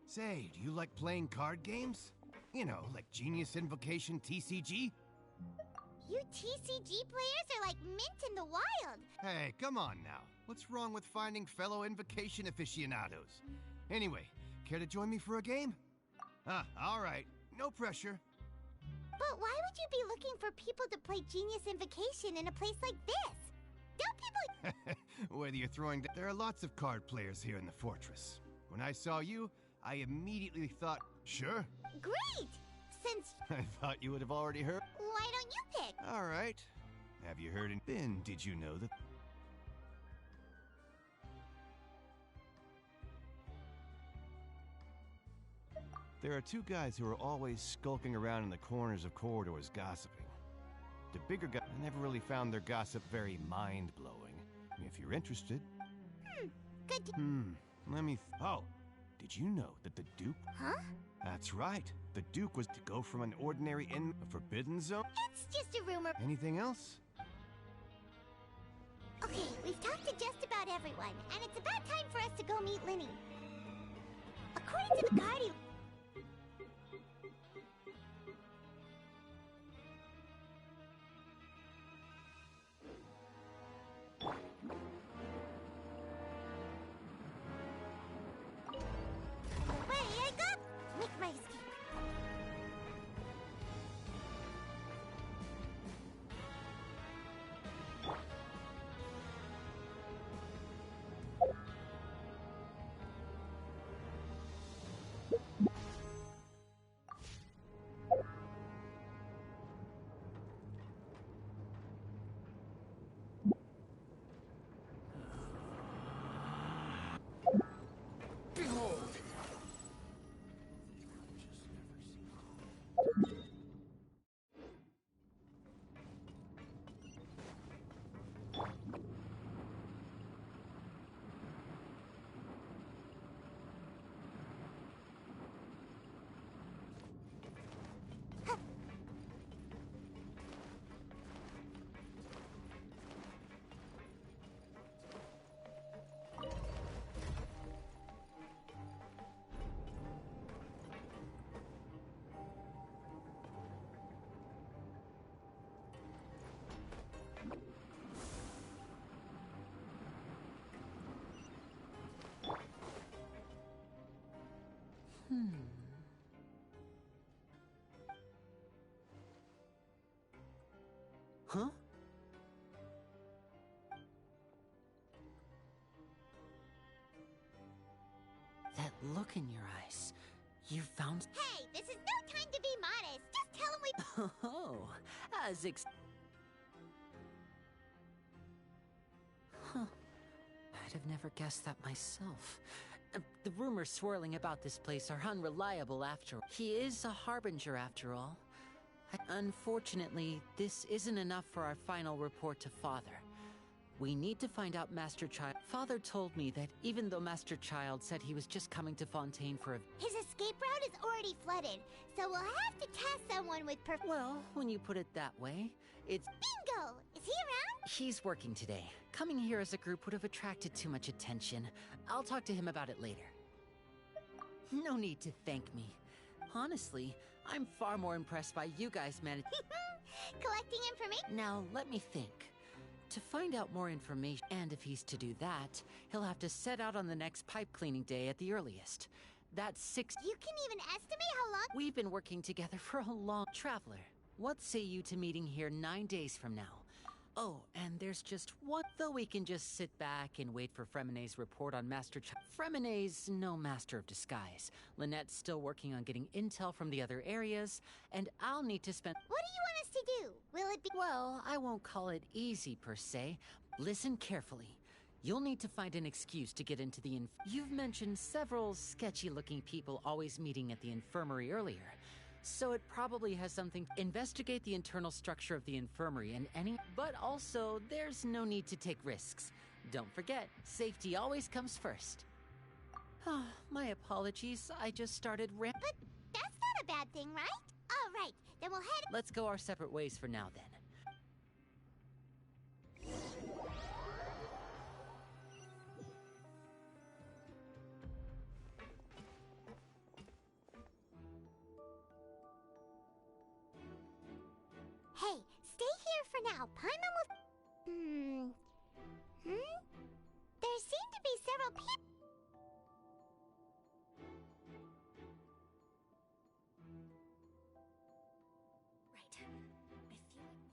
[SPEAKER 21] Say, do you like playing card games? You know, like Genius Invocation TCG?
[SPEAKER 12] You TCG players are like mint in the wild.
[SPEAKER 21] Hey, come on now. What's wrong with finding fellow Invocation aficionados? Anyway, care to join me for a game? All right. No pressure.
[SPEAKER 12] But why would you be looking for people to play Genius Invocation in a place like this? Don't people...
[SPEAKER 21] Whether you're throwing... There are lots of card players here in the fortress. When I saw you, I immediately thought, sure.
[SPEAKER 12] Great! Since...
[SPEAKER 21] I thought you would have already heard.
[SPEAKER 12] Why don't you pick?
[SPEAKER 21] All right. Have you heard? Then, did you know that... There are two guys who are always skulking around in the corners of corridors gossiping. The bigger guy, I never really found their gossip very mind-blowing. If you're interested...
[SPEAKER 12] Good to...
[SPEAKER 21] let me... Oh, did you know that the Duke...
[SPEAKER 12] Huh?
[SPEAKER 21] That's right. The Duke was to go from an ordinary a forbidden zone...
[SPEAKER 12] It's just a rumor.
[SPEAKER 21] Anything else?
[SPEAKER 12] Okay, we've talked to just about everyone, and it's about time for us to go meet Linny. According to the Guardian...
[SPEAKER 5] Huh? That look in your eyes. You found...
[SPEAKER 12] Hey, this is no time to be modest. Just tell him we...
[SPEAKER 5] Oh, as Huh. I'd have never guessed that myself. The rumors swirling about this place are unreliable after all. He is a harbinger after all. Unfortunately, this isn't enough for our final report to Father. We need to find out Master Child. Father told me that even though Master Child said he was just coming to Fontaine for a...
[SPEAKER 12] His escape route is already flooded, so we'll have to task someone with
[SPEAKER 5] Well, when you put it that way, it's...
[SPEAKER 12] Bingo! Is he around?
[SPEAKER 5] He's working today. Coming here as a group would have attracted too much attention. I'll talk to him about it later. No need to thank me. Honestly, I'm far more impressed by you guys managing...
[SPEAKER 12] Collecting information?
[SPEAKER 5] Now, let me think. To find out more information, and if he's to do that, he'll have to set out on the next pipe cleaning day at the earliest. That's 6...
[SPEAKER 12] You can even estimate how long...
[SPEAKER 5] We've been working together for a long... Traveler, what say you to meeting here 9 days from now? Oh, and there's just one... Though we can just sit back and wait for Fremonet's report on Master Fremonet's no master of disguise. Lynette's still working on getting intel from the other areas, and I'll need to spend...
[SPEAKER 12] What do you want us to do? Will it be...
[SPEAKER 5] Well, I won't call it easy per se. Listen carefully. You'll need to find an excuse to get into the You've mentioned several sketchy-looking people always meeting at the infirmary earlier. So it probably has something... Investigate the internal structure of the infirmary and any... But also, there's no need to take risks. Don't forget, safety always comes first. My apologies, I just started
[SPEAKER 12] But that's not a bad thing, right? All right, then we'll head...
[SPEAKER 5] Let's go our separate ways for now, then.
[SPEAKER 12] Hey, stay here for now. Paimon will... There seem to be several people...
[SPEAKER 15] Right. I feel like...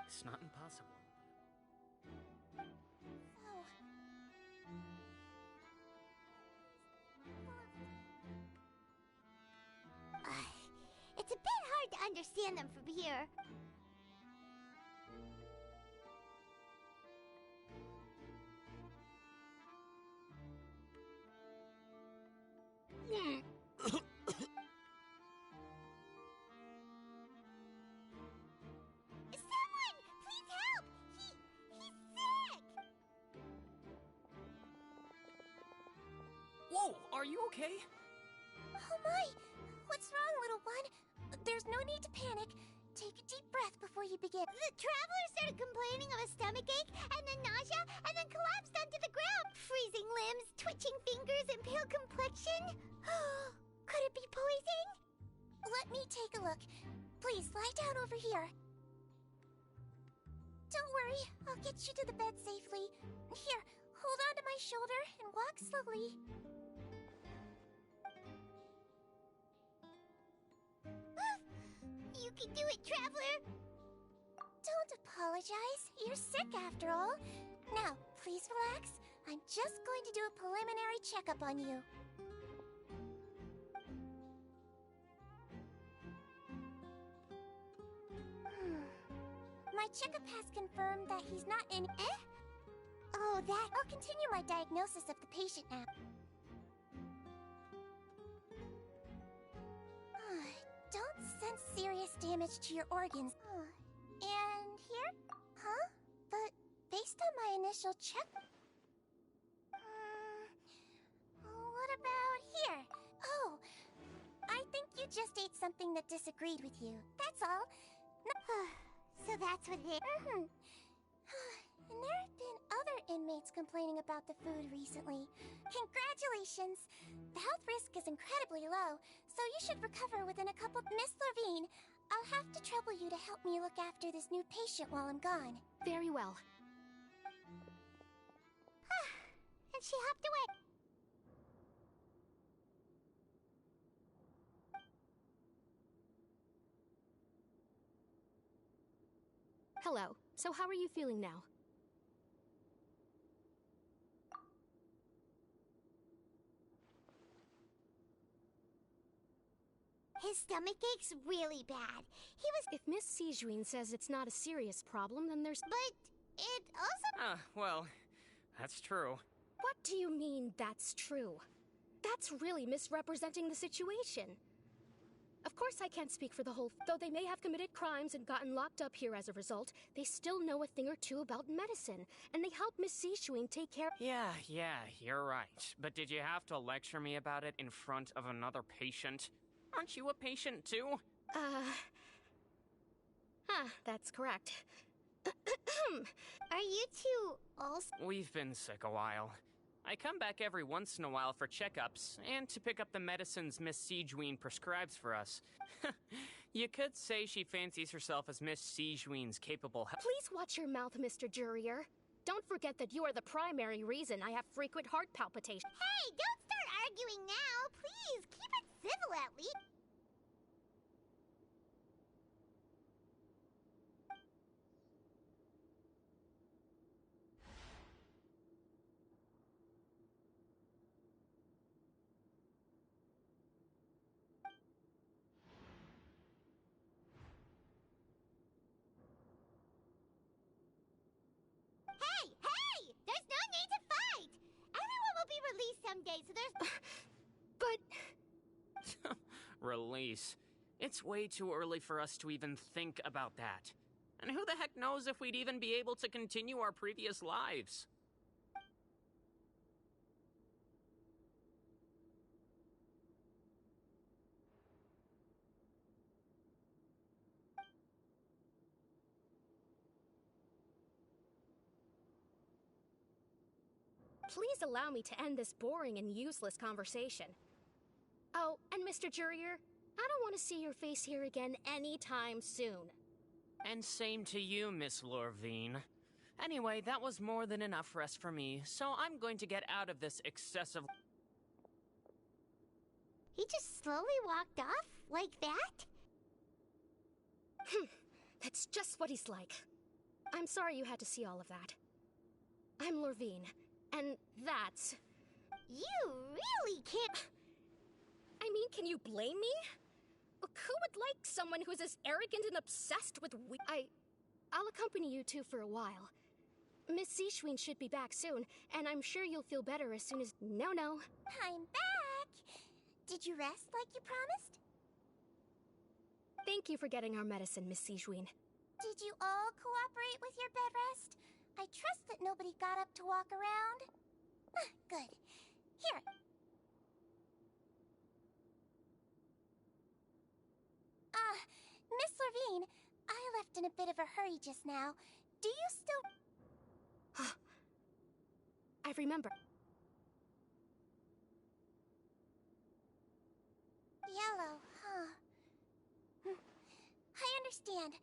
[SPEAKER 8] It's not impossible.
[SPEAKER 12] Oh. understand them from here. Someone! Please help! He's sick!
[SPEAKER 3] Whoa, are you okay?
[SPEAKER 12] Oh my! What's wrong, little one? There's no need to panic. Take a deep breath before you begin. The traveler started complaining of a stomachache, and then nausea, and then collapsed onto the ground. Freezing limbs, twitching fingers, and pale complexion. Could it be poison? Let me take a look. Please, lie down over here. Don't worry, I'll get you to the bed safely. Here, hold on to my shoulder and walk slowly. You can do it, traveler! Don't apologize. You're sick after all. Now, please relax. I'm just going to do a preliminary checkup on you. My checkup has confirmed that he's not in... Oh, that... I'll continue my diagnosis of the patient now. Don't sense serious damage to your organs. And here? Huh? But based on my initial check... what about here? Oh, I think you just ate something that disagreed with you. That's all. So that's what it is. And there have been other inmates complaining about the food recently. Congratulations! The health risk is incredibly low, so you should recover within a couple... Miss Levine, I'll have to trouble you to help me look after this new patient while I'm gone.
[SPEAKER 15] Very well.
[SPEAKER 12] And she hopped away.
[SPEAKER 15] Hello. So how are you feeling now?
[SPEAKER 12] His stomach ache's really bad. He was...
[SPEAKER 15] If Miss Sijuin says it's not a serious problem, then there's...
[SPEAKER 12] But it also...
[SPEAKER 3] Well, that's true.
[SPEAKER 15] What do you mean, that's true? That's really misrepresenting the situation. Of course I can't speak for the whole... Though they may have committed crimes and gotten locked up here as a result, they still know a thing or two about medicine, and they help Miss Sijuin take care...
[SPEAKER 3] Yeah, you're right. But did you have to lecture me about it in front of another patient? Aren't you a patient too?
[SPEAKER 15] That's correct.
[SPEAKER 12] Are you two also...
[SPEAKER 3] We've been sick a while. I come back every once in a while for checkups, and to pick up the medicines Miss Sijuin prescribes for us. You could say she fancies herself as Miss Sijuin's capable...
[SPEAKER 15] Please watch your mouth, Mr. Jurier. Don't forget that you are the primary reason I have frequent heart palpitations.
[SPEAKER 12] Hey, don't start arguing now! Please, keep it civil at least. Hey! There's no need to fight! Everyone will be released someday, so there's...
[SPEAKER 15] But...
[SPEAKER 3] Release. It's way too early for us to even think about that. And who the heck knows if we'd even be able to continue our previous lives?
[SPEAKER 15] Please allow me to end this boring and useless conversation. Oh, and Mr. Jurier, I don't want to see your face here again anytime soon.
[SPEAKER 3] And same to you, Miss Lorvine. Anyway, that was more than enough rest for me, so I'm going to get out of this excessive...
[SPEAKER 12] He just slowly walked off? Like that?
[SPEAKER 15] That's just what he's like. I'm sorry you had to see all of that. I'm Lorvine, and that's...
[SPEAKER 12] You really can't...
[SPEAKER 15] I mean, can you blame me? Who would like some... someone who's as arrogant and obsessed with I'll accompany you two for a while. Miss Seashween should be back soon, and I'm sure you'll feel better as soon as... No.
[SPEAKER 12] I'm back! Did you rest like you promised?
[SPEAKER 15] Thank you for getting our medicine, Miss Seashween.
[SPEAKER 12] Did you all cooperate with your bed rest? I trust that nobody got up to walk around. Good. Here. Miss Levine, I left in a bit of a hurry just now. Do you still...
[SPEAKER 15] I remember.
[SPEAKER 12] Yellow, huh? I understand.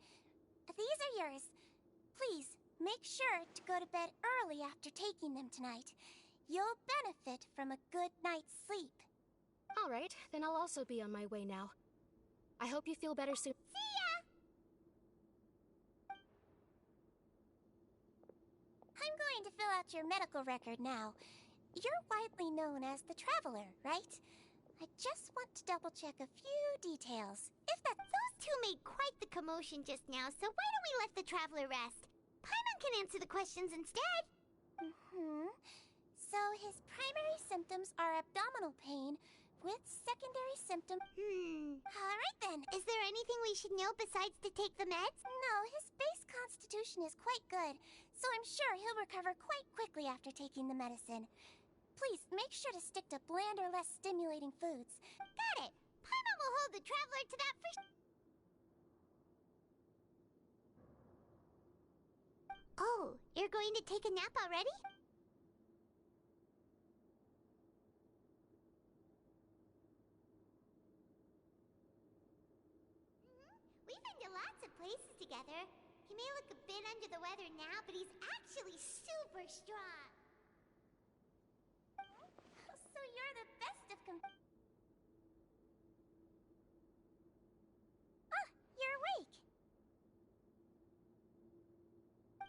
[SPEAKER 12] These are yours. Please, make sure to go to bed early after taking them tonight. You'll benefit from a good night's sleep.
[SPEAKER 15] All right, then I'll also be on my way now. I hope you feel better soon.
[SPEAKER 12] See ya! I'm going to fill out your medical record now. You're widely known as the Traveler, right? I just want to double-check a few details.
[SPEAKER 7] If that... Those two made quite the commotion just now, so why don't we let the Traveler rest? Paimon can answer the questions instead.
[SPEAKER 12] So his primary symptoms are abdominal pain with secondary symptoms... All right then.
[SPEAKER 7] Is there anything we should know besides to take the meds?
[SPEAKER 12] No, his base constitution is quite good, so I'm sure he'll recover quite quickly after taking the medicine. Please, make sure to stick to bland or less stimulating foods.
[SPEAKER 7] Got it. Paimon will hold the Traveler to that for... Oh, you're going to take a nap already? We've been to lots of places together. He may look a bit under the weather now, but he's actually super strong.
[SPEAKER 12] So you're the best of you're awake.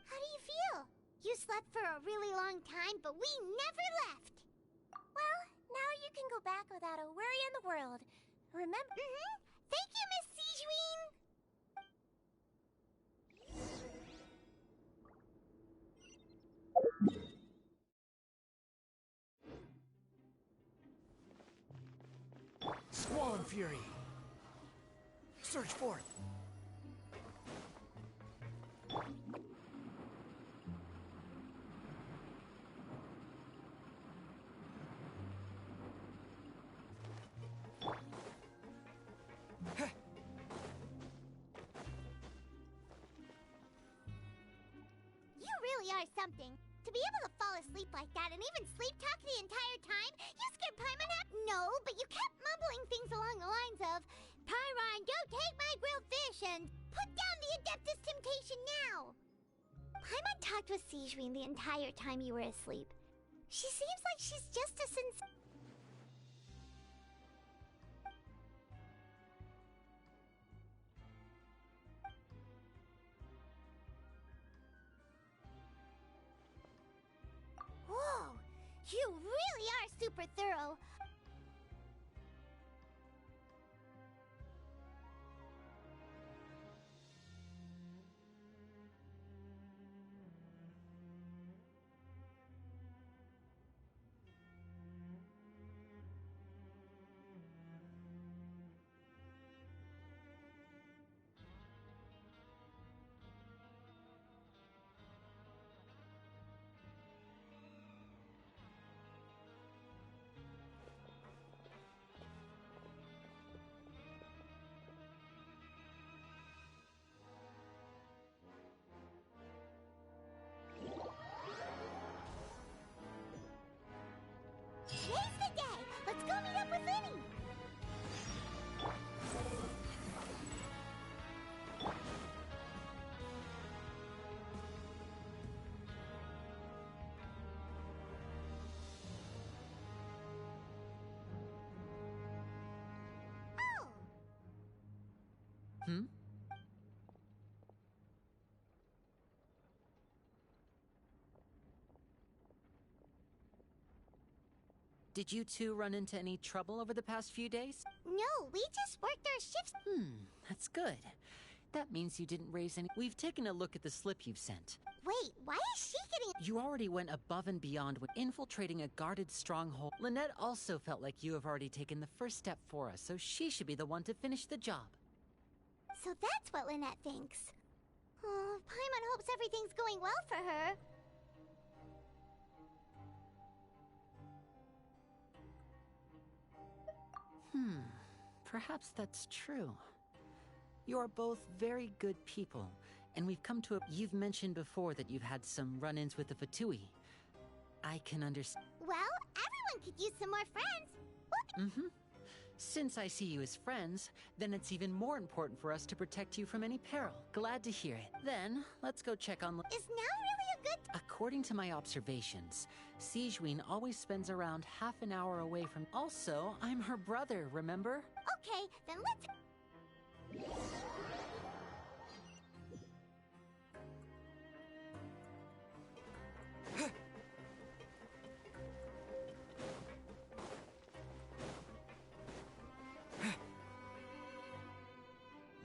[SPEAKER 7] How do you feel? You slept for a really long time, but we never left.
[SPEAKER 12] Well, now you can go back without a worry in the world. Remember...
[SPEAKER 7] Thank you, Miss Seashween!
[SPEAKER 13] Squall and Fury! Search forth!
[SPEAKER 7] You really are something. To be able to fall asleep like that and even sleep talk the entire time, you scared Paimon half? No, but you kept mumbling things along the lines of, Pyron, go take my grilled fish and put down the Adeptus Temptation now. Paimon talked with Seashween the entire time you were asleep. She seems like she's just as sincere. Whoa! You really are super thorough. Today's the day! Let's go meet up with Linny!
[SPEAKER 5] Did you two run into any trouble over the past few days?
[SPEAKER 7] No, we just worked our shifts.
[SPEAKER 5] That That's good. That means you didn't raise any. We've taken a look at the slip you've sent.
[SPEAKER 7] Wait, why is she getting...
[SPEAKER 5] You already went above and beyond when infiltrating a guarded stronghold. Lynette also felt like you have already taken the first step for us, so she should be the one to finish the job.
[SPEAKER 7] So that's what Lynette thinks. Oh, Paimon hopes everything's going well for her.
[SPEAKER 5] Perhaps that's true. You are both very good people, and we've come to a... You've mentioned before that you've had some run-ins with the Fatui. I can understand...
[SPEAKER 7] Well, everyone could use some more friends.
[SPEAKER 5] Since I see you as friends, then it's even more important for us to protect you from any peril. Glad to hear it. Then, let's go check on...
[SPEAKER 7] Is now really a good...
[SPEAKER 5] According to my observations, Sigewinne always spends around half an hour away from... Also, I'm her brother, remember?
[SPEAKER 7] Okay, then let's...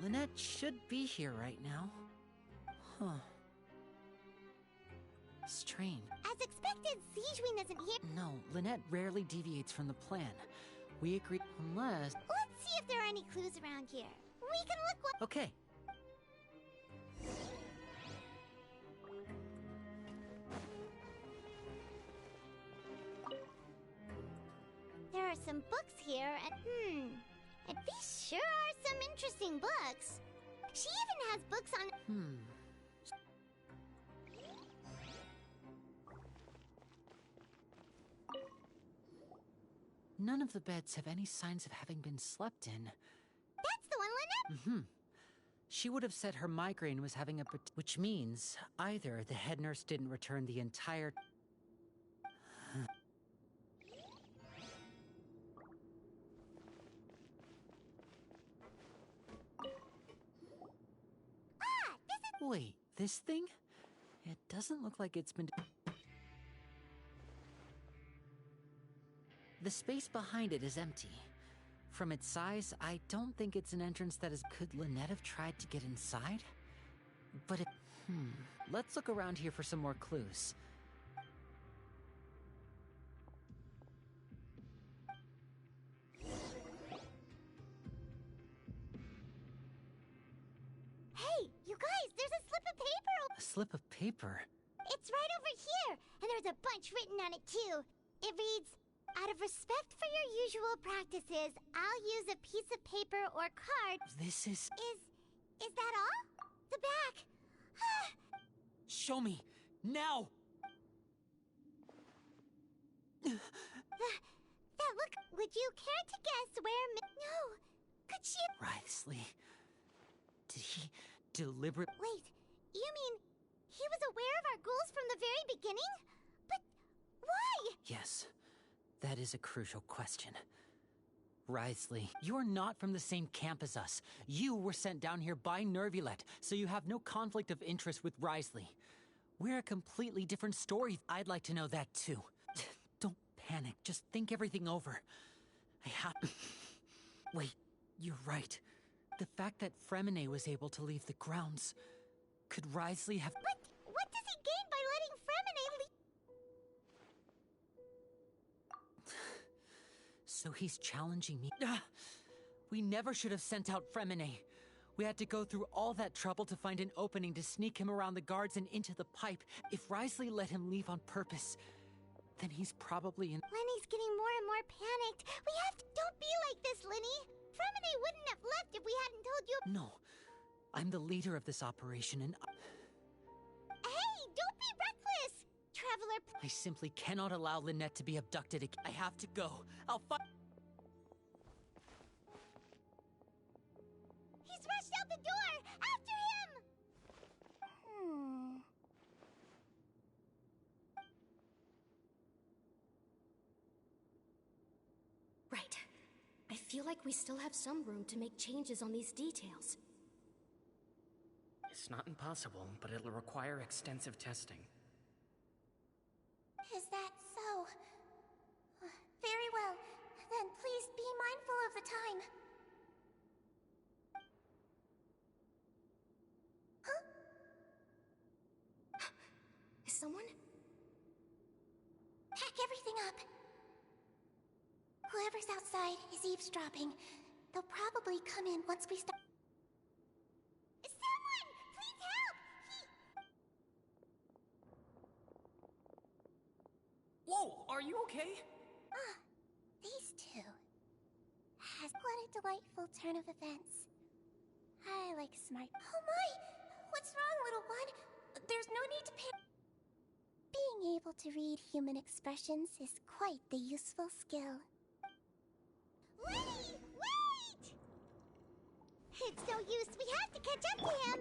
[SPEAKER 5] Lynette should be here right now. Huh. Strange.
[SPEAKER 7] As expected, Sigewinne isn't here.
[SPEAKER 5] No, Lynette rarely deviates from the plan. We agree unless...
[SPEAKER 7] Let's see if there are any clues around here. We can look what...
[SPEAKER 5] Okay.
[SPEAKER 7] There are some books here, and these sure are some interesting books. She even has books on...
[SPEAKER 5] None of the beds have any signs of having been slept in.
[SPEAKER 7] That's the one, Lynette?
[SPEAKER 5] She would have said her migraine was having a... Which means either the head nurse didn't return the entire... Wait, this thing? It doesn't look like it's been... The space behind it is empty. From its size, I don't think it's an entrance that is... Could Lynette have tried to get inside? But it... Let's look around here for some more clues.
[SPEAKER 7] Hey, you guys, there's a slip of paper.
[SPEAKER 5] A slip of paper?
[SPEAKER 7] It's right over here, and there's a bunch written on it too. It reads, out of respect for your usual practices, I'll use a piece of paper or card.
[SPEAKER 5] This is...
[SPEAKER 7] Is that all? The back.
[SPEAKER 5] Show me! Now!
[SPEAKER 7] That look... Would you care to guess where No! Could she...
[SPEAKER 5] Wriothesley... Did he deliberate...
[SPEAKER 7] Wait, you mean he was aware of our goals from the very beginning? But why?
[SPEAKER 5] Yes, that is a crucial question. Wriothesley, you're not from the same camp as us. You were sent down here by Nervulet, so you have no conflict of interest with Wriothesley. We're a completely different story. I'd like to know that too. Don't panic, just think everything over. I have... Wait, you're right. The fact that Fremine was able to leave the grounds... Could Wriothesley have...
[SPEAKER 7] But what does he gain by letting Fremine leave?
[SPEAKER 5] So he's challenging me. We never should have sent out Fremine. We had to go through all that trouble to find an opening to sneak him around the guards and into the pipe. If Wriothesley let him leave on purpose, then he's probably in...
[SPEAKER 7] Lenny's getting more and more panicked. We have to... Don't be like this, Lenny. Fremine wouldn't have left if we hadn't told you...
[SPEAKER 5] No. I'm the leader of this operation and...
[SPEAKER 7] Hey, don't be reckless! Traveler...
[SPEAKER 5] I simply cannot allow Lynette to be abducted again. I have to go. I'll fight...
[SPEAKER 7] He's rushed out the door! After him!
[SPEAKER 15] Right. I feel like we still have some room to make changes on these details.
[SPEAKER 3] It's not impossible, but it'll require extensive testing.
[SPEAKER 12] Is that so? Very well. Then please be mindful of the time.
[SPEAKER 15] someone?
[SPEAKER 12] Pack everything up. Whoever's outside is eavesdropping. They'll probably come in once we start. Someone! Please help!
[SPEAKER 1] Whoa, are you okay?
[SPEAKER 12] These two. What a delightful turn of events. I like smart. Oh my! What's wrong, little one? There's no need to pay. Being able to read human expressions is quite the useful skill.
[SPEAKER 7] Lenny! Wait! It's no use. We have to catch up to him.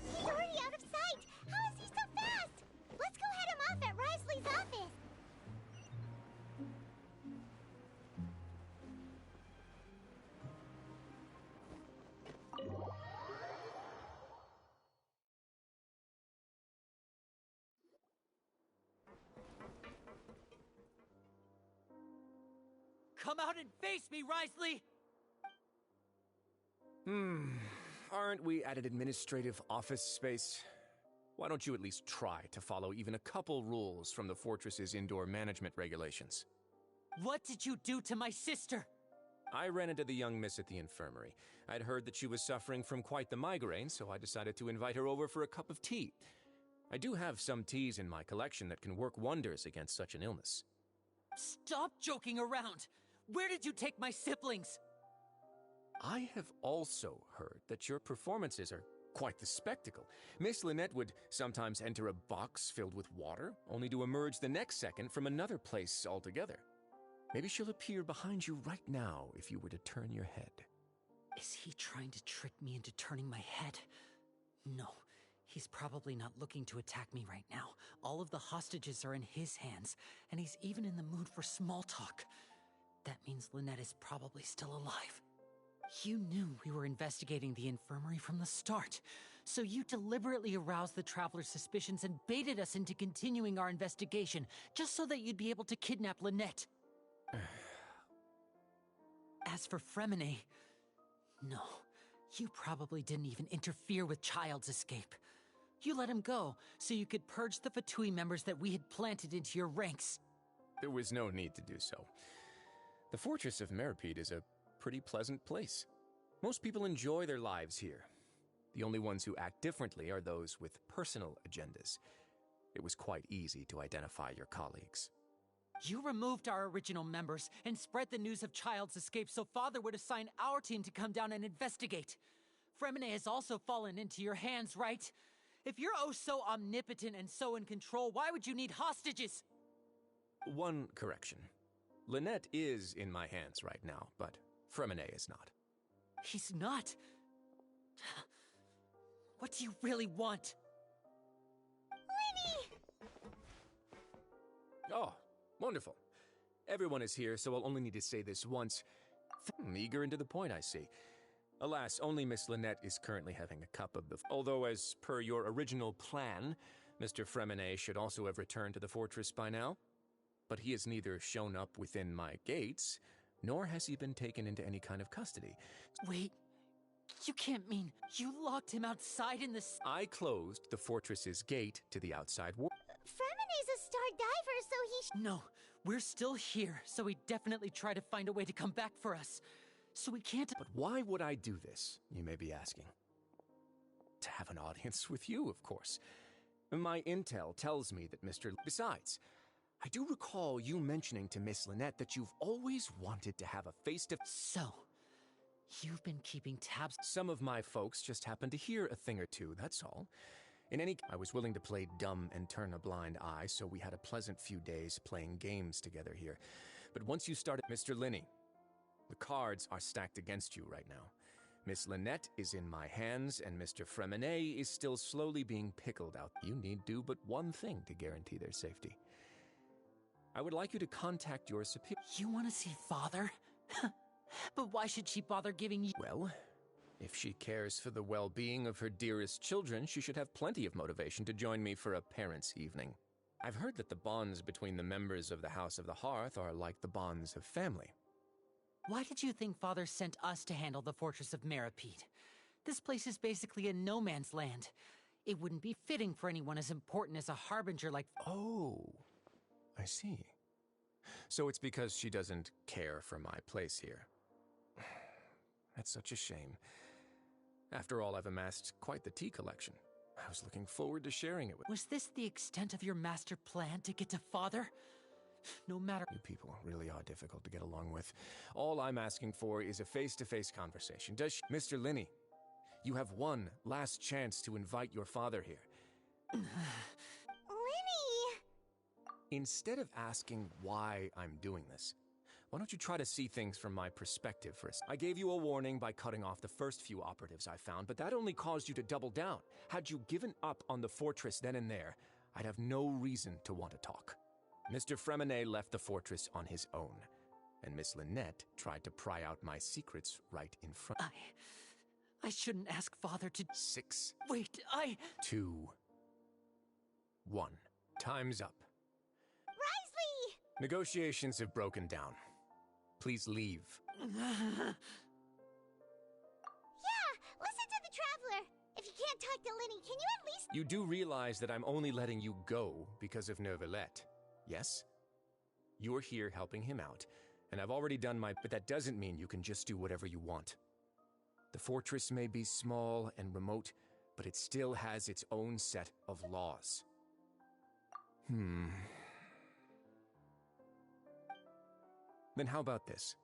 [SPEAKER 7] He's already out of sight. How is he so fast? Let's go head him off at Risley's office.
[SPEAKER 6] Come out and face me, Risley!
[SPEAKER 18] Aren't we at an administrative office space? Why don't you at least try to follow even a couple rules from the fortress's indoor management regulations?
[SPEAKER 6] What did you do to my sister?
[SPEAKER 18] I ran into the young miss at the infirmary. I'd heard that she was suffering from quite the migraine, so I decided to invite her over for a cup of tea. I do have some teas in my collection that can work wonders against such an illness.
[SPEAKER 6] Stop joking around! Where did you take my siblings?
[SPEAKER 18] I have also heard that your performances are quite the spectacle. Miss Lynette would sometimes enter a box filled with water, only to emerge the next second from another place altogether. Maybe she'll appear behind you right now if you were to turn your head.
[SPEAKER 5] Is he trying to trick me into turning my head? No, he's probably not looking to attack me right now. All of the hostages are in his hands, and he's even in the mood for small talk. That means Lynette is probably still alive. You knew we were investigating the infirmary from the start, so you deliberately aroused the Traveler's suspicions and baited us into continuing our investigation, just so that you'd be able to kidnap Lynette. As for Fremine, no, you probably didn't even interfere with Child's escape. You let him go, so you could purge the Fatui members that we had planted into your ranks.
[SPEAKER 18] There was no need to do so. The Fortress of Meripede is a pretty pleasant place. Most people enjoy their lives here. The only ones who act differently are those with personal agendas. It was quite easy to identify your colleagues.
[SPEAKER 5] You removed our original members and spread the news of Child's escape so Father would assign our team to come down and investigate. Fremine has also fallen into your hands, right? If you're oh so omnipotent and so in control, why would you need hostages?
[SPEAKER 18] One correction. Lynette is in my hands right now, but Fremine is not.
[SPEAKER 5] He's not? What do you really want?
[SPEAKER 7] Lenny!
[SPEAKER 18] Oh, wonderful. Everyone is here, so I'll only need to say this once. Eager and to the point, I see. Alas, only Miss Lynette is currently having a cup of the... Although, as per your original plan, Mr. Fremine should also have returned to the fortress by now. But he has neither shown up within my gates, nor has he been taken into any kind of custody.
[SPEAKER 5] Wait, you can't mean you locked him outside in the...
[SPEAKER 18] I closed the fortress's gate to the outside world.
[SPEAKER 7] Fremine's a star diver, so he
[SPEAKER 5] No, we're still here, so he definitely tried to find a way to come back for us. So we can't...
[SPEAKER 18] But why would I do this, you may be asking? To have an audience with you, of course. My intel tells me that Besides, I do recall you mentioning to Miss Lynette that you've always wanted to have a face-to-face...
[SPEAKER 5] So, you've been keeping tabs...
[SPEAKER 18] Some of my folks just happened to hear a thing or two, that's all. In any case, I was willing to play dumb and turn a blind eye, so we had a pleasant few days playing games together here. But once you started... Mr. Linney, the cards are stacked against you right now. Miss Lynette is in my hands, and Mr. Fremine is still slowly being pickled out. You need do but one thing to guarantee their safety. I would like you to contact your superior...
[SPEAKER 5] You want to see Father? But why should she bother giving you...
[SPEAKER 18] Well, if she cares for the well-being of her dearest children, she should have plenty of motivation to join me for a parents' evening. I've heard that the bonds between the members of the House of the Hearth are like the bonds of family.
[SPEAKER 5] Why did you think Father sent us to handle the Fortress of Meripede? This place is basically a no man's land. It wouldn't be fitting for anyone as important as a harbinger like...
[SPEAKER 18] Oh, I see. So it's because she doesn't care for my place here. That's such a shame. After all, I've amassed quite the tea collection. I was looking forward to sharing it with...
[SPEAKER 5] Was this the extent of your master plan to get to Father? No matter...
[SPEAKER 18] You people really are difficult to get along with. All I'm asking for is a face-to-face conversation. Does she... Mr. Linney, you have one last chance to invite your father here.
[SPEAKER 7] Linney!
[SPEAKER 18] Instead of asking why I'm doing this, why don't you try to see things from my perspective first? I gave you a warning by cutting off the first few operatives I found, but that only caused you to double down. Had you given up on the fortress then and there, I'd have no reason to want to talk. Mr. Fremenet left the fortress on his own, and Miss Lynette tried to pry out my secrets right in front.
[SPEAKER 5] I shouldn't ask Father to...
[SPEAKER 18] 6.
[SPEAKER 5] Wait,
[SPEAKER 18] 2. 1. Time's up.
[SPEAKER 7] Risley!
[SPEAKER 18] Negotiations have broken down. Please leave.
[SPEAKER 7] Yeah, listen to the Traveler. If you can't talk to Linney, can you at least...
[SPEAKER 18] You do realize that I'm only letting you go because of Neuvillette, yes? You're here helping him out, and I've already done my... But that doesn't mean you can just do whatever you want. The fortress may be small and remote, but it still has its own set of laws. Then how about this?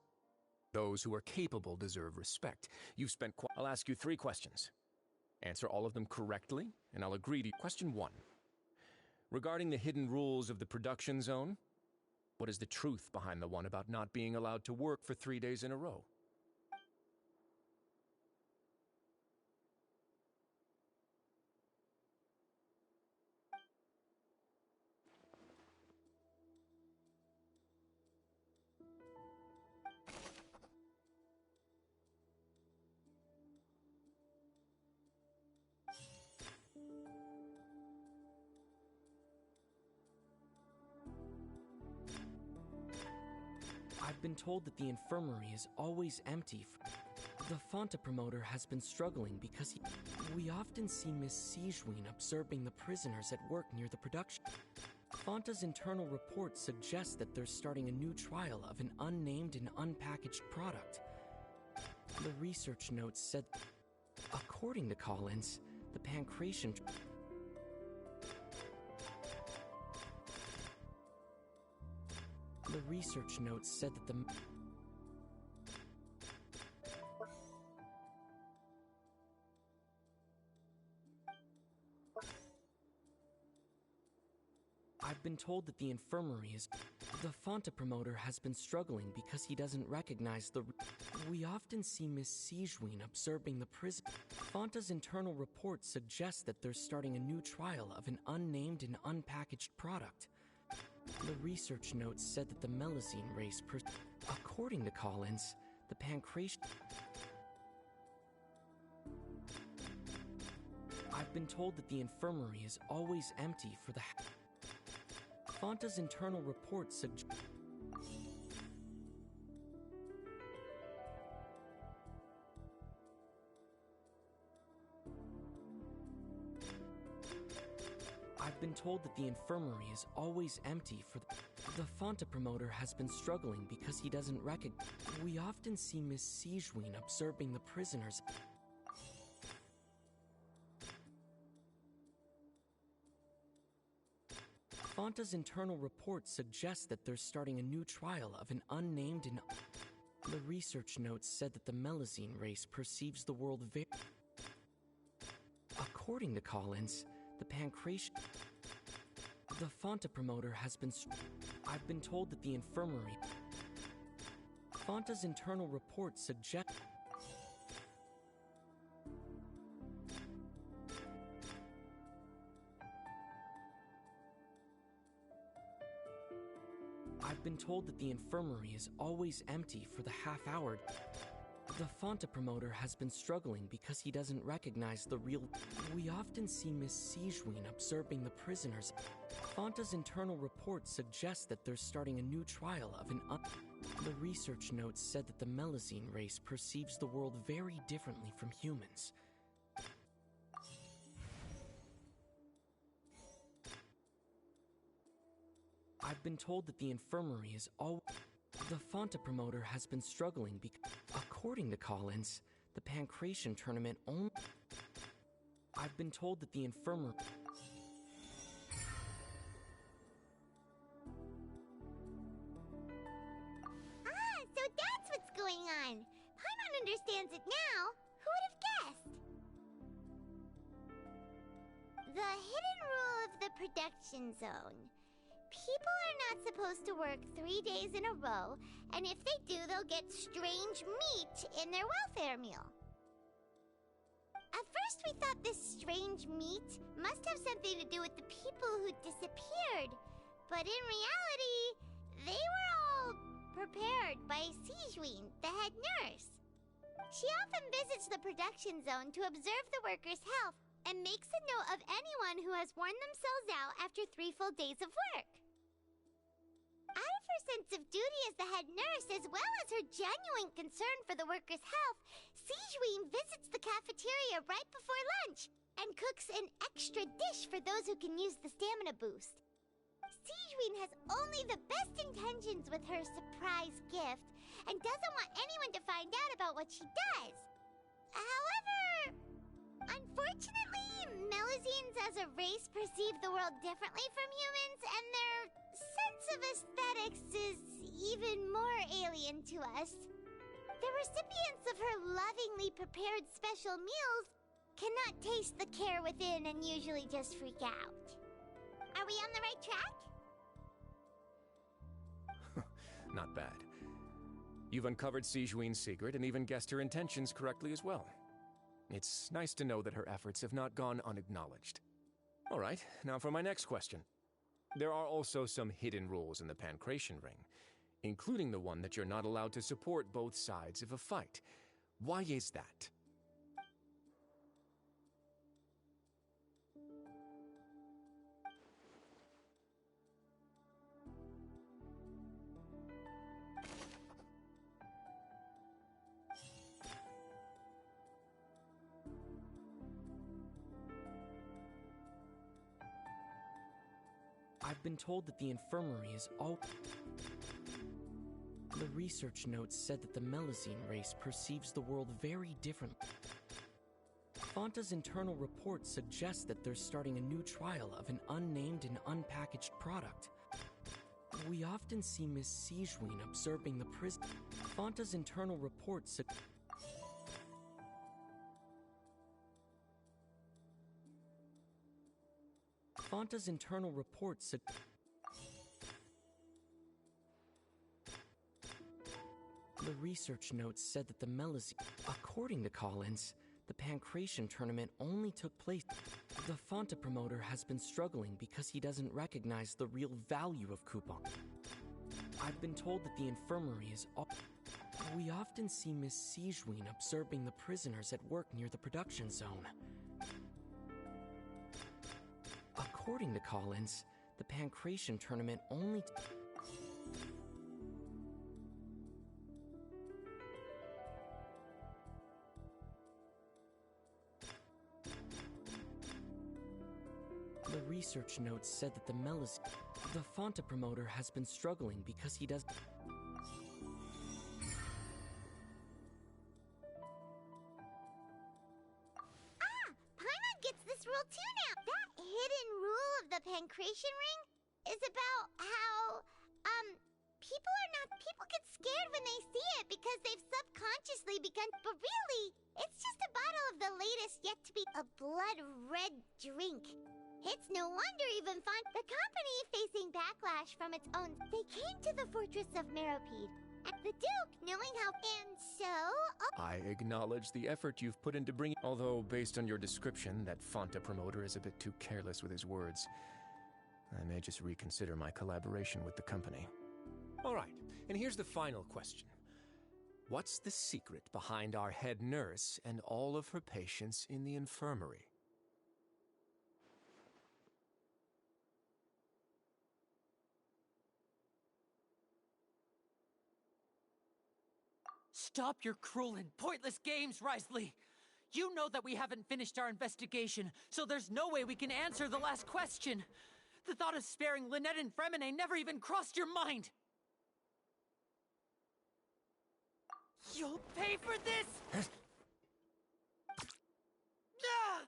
[SPEAKER 18] Those who are capable deserve respect. You've spent I'll ask you 3 questions. Answer all of them correctly, and I'll agree to... Question 1. Regarding the hidden rules of the production zone, what is the truth behind the one about not being allowed to work for 3 days in a row?
[SPEAKER 2] I've been told that the infirmary is always empty. The Fonta promoter has been struggling because we often see Miss Sigewin observing the prisoners at work near the production. Fonta's internal reports suggest that they're starting a new trial of an unnamed and unpackaged product. The research notes said, according to Collins, the pancreation... The research notes said that the... I've been told that the infirmary is... The Fonta promoter has been struggling because he doesn't recognize the... We often see Miss Sigewin observing the prison... Fonta's internal reports suggest that they're starting a new trial of an unnamed and unpackaged product. The research notes said that the Melazine race according to Collins, the pancreation... I've been told that the infirmary is always empty for the... Fonta's internal reports suggest... I've been told that the infirmary is always empty for the Fonta promoter has been struggling because he doesn't recognize... We often see Miss Sigewin observing the prisoners... Fonta's internal reports suggest that they're starting a new trial of an unnamed and... The research notes said that the Melazine race perceives the world very... According to Collins, the pancreation... The Fonta promoter has been... I've been told that the infirmary... Fonta's internal reports suggest... I've been told that the infirmary is always empty for the half-hour... The Fonta promoter has been struggling because he doesn't recognize the real... We often see Miss Sigewin observing the prisoners... Fonta's internal reports suggest that they're starting a new trial of an... The research notes said that the Melazine race perceives the world very differently from humans. I've been told that the infirmary is all. The Fonta promoter has been struggling because, according to Collins, the Pancration tournament only. I've been told that the infirmary.
[SPEAKER 7] Ah, so that's what's going on. Paimon understands it now. Who would have guessed? The hidden rule of the production zone. People are not supposed to work 3 days in a row, and if they do, they'll get strange meat in their welfare meal. At first, we thought this strange meat must have something to do with the people who disappeared, but in reality, they were all prepared by Sijween, the head nurse. She often visits the production zone to observe the workers' health and makes a note of anyone who has worn themselves out after 3 full days of work. Out of her sense of duty as the head nurse, as well as her genuine concern for the workers' health, Sijween visits the cafeteria right before lunch and cooks an extra dish for those who can use the stamina boost. Sijween has only the best intentions with her surprise gift and doesn't want anyone to find out about what she does. However, unfortunately, Melusines as a race perceive the world differently from humans, and their sense of aesthetics is even more alien to us. The recipients of her lovingly prepared special meals cannot taste the care within and usually just freak out. Are we on the right track?
[SPEAKER 18] Not bad. You've uncovered Sijween's secret and even guessed her intentions correctly as well. It's nice to know that her efforts have not gone unacknowledged. All right, now for my next question. There are also some hidden rules in the Pancration Ring, including the one that you're not allowed to support both sides of a fight. Why is that?
[SPEAKER 2] I've been told that the infirmary is all. The research notes said that the Melusine race perceives the world very differently. Fonta's internal report suggests that they're starting a new trial of an unnamed and unpackaged product. We often see Miss Sijween observing the prison. Fonta's internal report Fonta's internal report The research notes said that the Melusine. According to Collins, the Pancration tournament only took place. The Fonta promoter has been struggling because he doesn't recognize the real value of coupon. I've been told that the infirmary is all. We often see Miss Sijween observing the prisoners at work near the production zone. According to Collins, the Pancration tournament only. The research notes said that the Fonta promoter has been struggling because he does.
[SPEAKER 7] Paimon gets this rule too now. That hidden rule of the Pancration Ring is about how, people get scared when they see it because they've subconsciously begun, but really, it's just a bottle of the latest yet to be a blood-red drink. It's no wonder even the company facing backlash from its own. They came to the fortress of Meropide. And the Duke, knowing how. And so.
[SPEAKER 18] I acknowledge the effort you've put into bringing. Although, based on your description, that Fonta promoter is a bit too careless with his words. I may just reconsider my collaboration with the company. All right, and here's the final question. What's the secret behind our head nurse and all of her patients in the infirmary?
[SPEAKER 6] Stop your cruel and pointless games, Risley! You know that we haven't finished our investigation, so there's no way we can answer the last question. The thought of sparing Lynette and Fremine never even crossed your mind! You'll pay for this! Ah!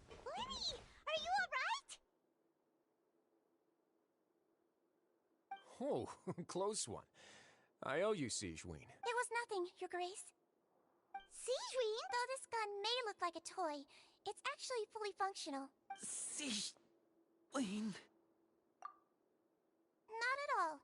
[SPEAKER 7] Lenny, are you alright?
[SPEAKER 18] Oh, close one. I owe you, Sigeween.
[SPEAKER 12] It was nothing, Your Grace.
[SPEAKER 7] Sigeween?
[SPEAKER 12] Though this gun may look like a toy, it's actually fully functional.
[SPEAKER 6] Sigeween...
[SPEAKER 12] Not at all.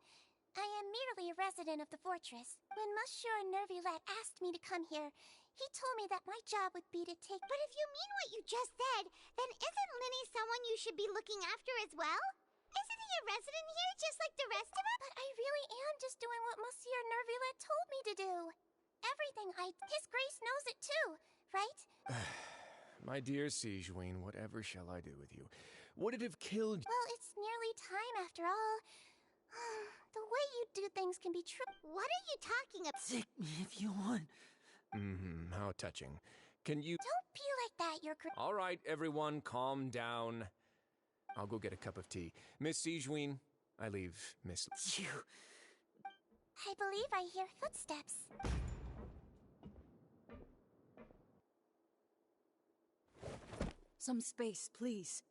[SPEAKER 12] I am merely a resident of the fortress. When Monsieur Nervulette asked me to come here, he told me that my job would be to take...
[SPEAKER 7] But if you mean what you just said, then isn't Linny someone you should be looking after as well? Isn't he a resident here just like the rest of us?
[SPEAKER 12] But I really am just doing what Monsieur Nervulette told me to do. Everything His Grace knows it too, right?
[SPEAKER 18] My dear Sigeween, whatever shall I do with you? Would it have killed...
[SPEAKER 12] Well, it's nearly time after all. The way you do things can be true.
[SPEAKER 7] What are you talking about?
[SPEAKER 6] Take me if you want.
[SPEAKER 18] How touching. Can you...
[SPEAKER 12] Don't be like that, Your Grace.
[SPEAKER 18] All right, everyone, calm down. I'll go get a cup of tea. Miss Sigeween, I leave Miss...
[SPEAKER 6] You...
[SPEAKER 12] I believe I hear footsteps.
[SPEAKER 14] Some space, please.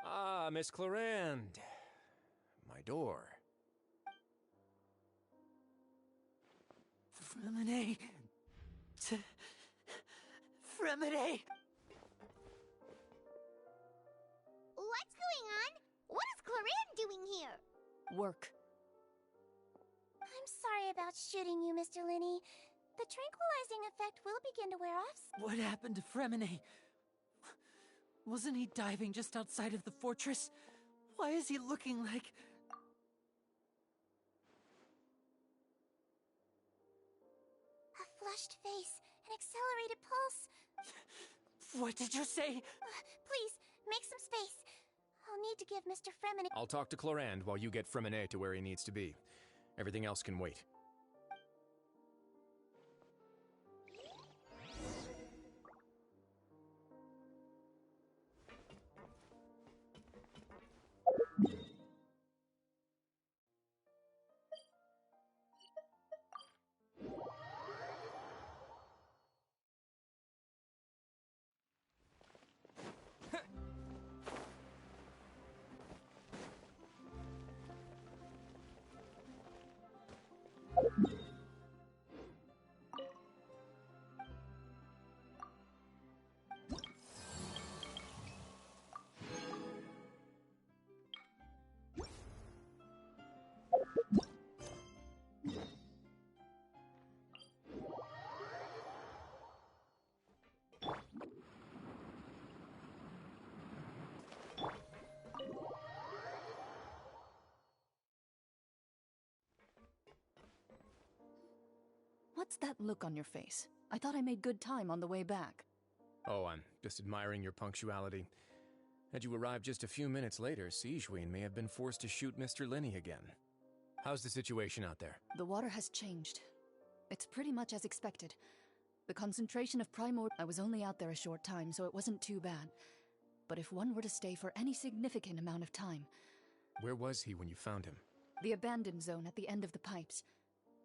[SPEAKER 18] Ah, Miss Clarande. My door.
[SPEAKER 6] Fremine... Fremine...
[SPEAKER 7] What's going on? What is Clarande doing here?
[SPEAKER 14] Work.
[SPEAKER 12] I'm sorry about shooting you, Mr. Linny. The tranquilizing effect will begin to wear off.
[SPEAKER 6] What happened to Fremine? Wasn't he diving just outside of the fortress? Why is he looking like...
[SPEAKER 12] A flushed face, an accelerated pulse.
[SPEAKER 6] What did you say?
[SPEAKER 12] Please, make some space. I'll need to give Mr. Fremine...
[SPEAKER 18] I'll talk to Clarande while you get Fremine to where he needs to be. Everything else can wait.
[SPEAKER 14] What's that look on your face? I thought I made good time on the way back.
[SPEAKER 18] Oh, I'm just admiring your punctuality. Had you arrived just a few minutes later, Sigeween may have been forced to shoot Mr. Linny again. How's the situation out there?
[SPEAKER 14] The water has changed. It's pretty much as expected. The concentration of Primord... I was only out there a short time, so it wasn't too bad. But if one were to stay for any significant amount of time...
[SPEAKER 18] Where was he when you found him?
[SPEAKER 14] The abandoned zone at the end of the pipes.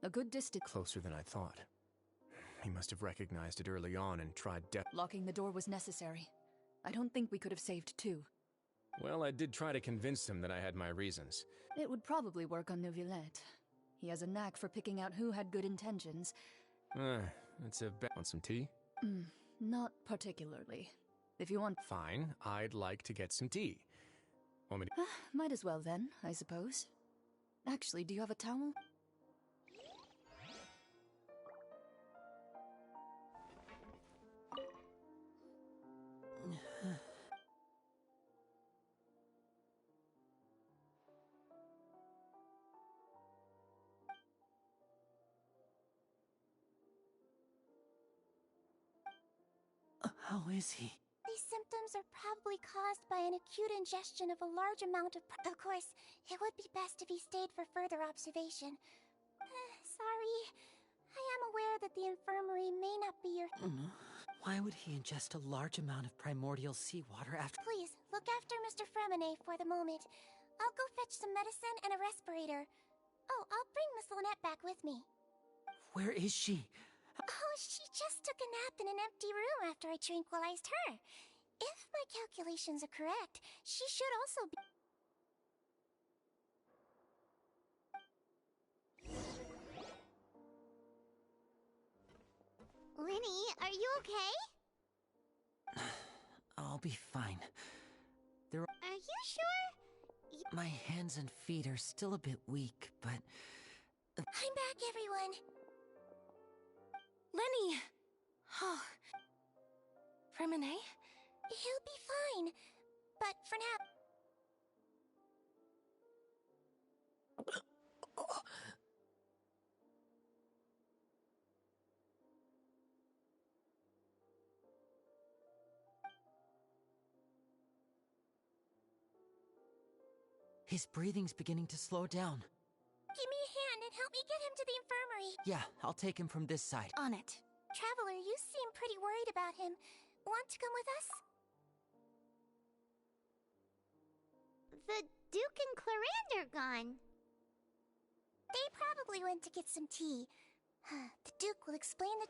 [SPEAKER 14] A good distance...
[SPEAKER 18] Closer than I thought. He must have recognized it early on and tried
[SPEAKER 14] Locking the door was necessary. I don't think we could have saved two.
[SPEAKER 18] Well, I did try to convince him that I had my reasons.
[SPEAKER 14] It would probably work on Neuvillette. He has a knack for picking out who had good intentions.
[SPEAKER 18] It's a bet. Want some tea?
[SPEAKER 14] Not particularly. If you want...
[SPEAKER 18] Fine, I'd like to get some tea. Want me to...
[SPEAKER 14] Might as well then, I suppose. Actually, do you have a towel?
[SPEAKER 6] How is he?
[SPEAKER 12] These symptoms are probably caused by an acute ingestion of a large amount of... Of course, it would be best if he stayed for further observation. Sorry. I am aware that the infirmary may not be your...
[SPEAKER 6] Why would he ingest a large amount of primordial seawater after...
[SPEAKER 12] Please, look after Mr. Mr. Fremine for the moment. I'll go fetch some medicine and a respirator. Oh, I'll bring Miss Lynette back with me.
[SPEAKER 6] Where is she?
[SPEAKER 12] Oh, she just took a nap in an empty room after I tranquilized her. If my calculations are correct, she should also be...
[SPEAKER 7] Linny, are you okay?
[SPEAKER 6] I'll be fine.
[SPEAKER 7] Are you sure?
[SPEAKER 6] My hands and feet are still a bit weak, but...
[SPEAKER 12] I'm back, everyone.
[SPEAKER 15] Lenny! Oh. Fremine?
[SPEAKER 12] He'll be fine. But for now...
[SPEAKER 6] His breathing's beginning to slow down.
[SPEAKER 12] Give me a hand and help me get him to the infirmary.
[SPEAKER 6] Yeah, I'll take him from this side.
[SPEAKER 12] On it. Traveler, you seem pretty worried about him. Want to come with us?
[SPEAKER 7] The Duke and Clarande are gone.
[SPEAKER 12] They probably went to get some tea. The Duke will explain the...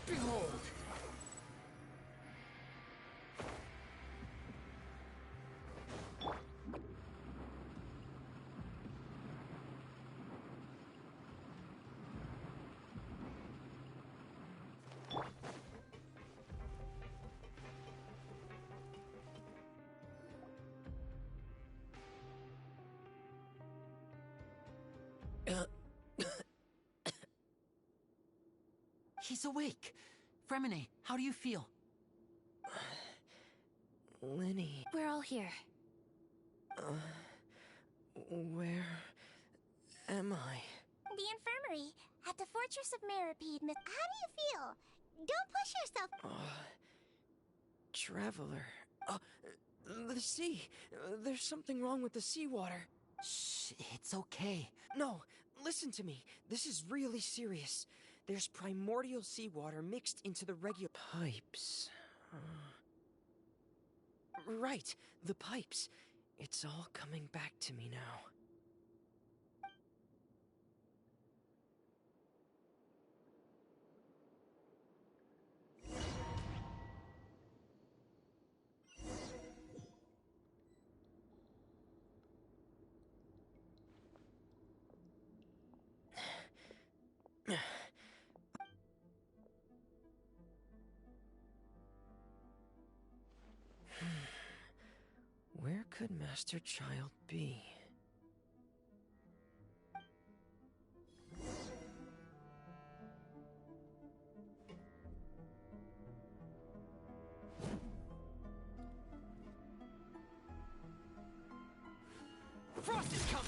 [SPEAKER 20] Behold!
[SPEAKER 6] He's awake. Fremine, how do you feel?
[SPEAKER 2] Lenny.
[SPEAKER 15] We're all here.
[SPEAKER 2] Where am I?
[SPEAKER 12] The infirmary at the Fortress of Meripede, Miss...
[SPEAKER 7] How do you feel? Don't push yourself.
[SPEAKER 2] Traveler. The sea. There's something wrong with the seawater.
[SPEAKER 6] Shh, it's okay.
[SPEAKER 2] No, listen to me. This is really serious. There's primordial seawater mixed into the regular pipes. Right, the pipes. It's all coming back to me now. Where could Master Child be?
[SPEAKER 6] Frost is coming!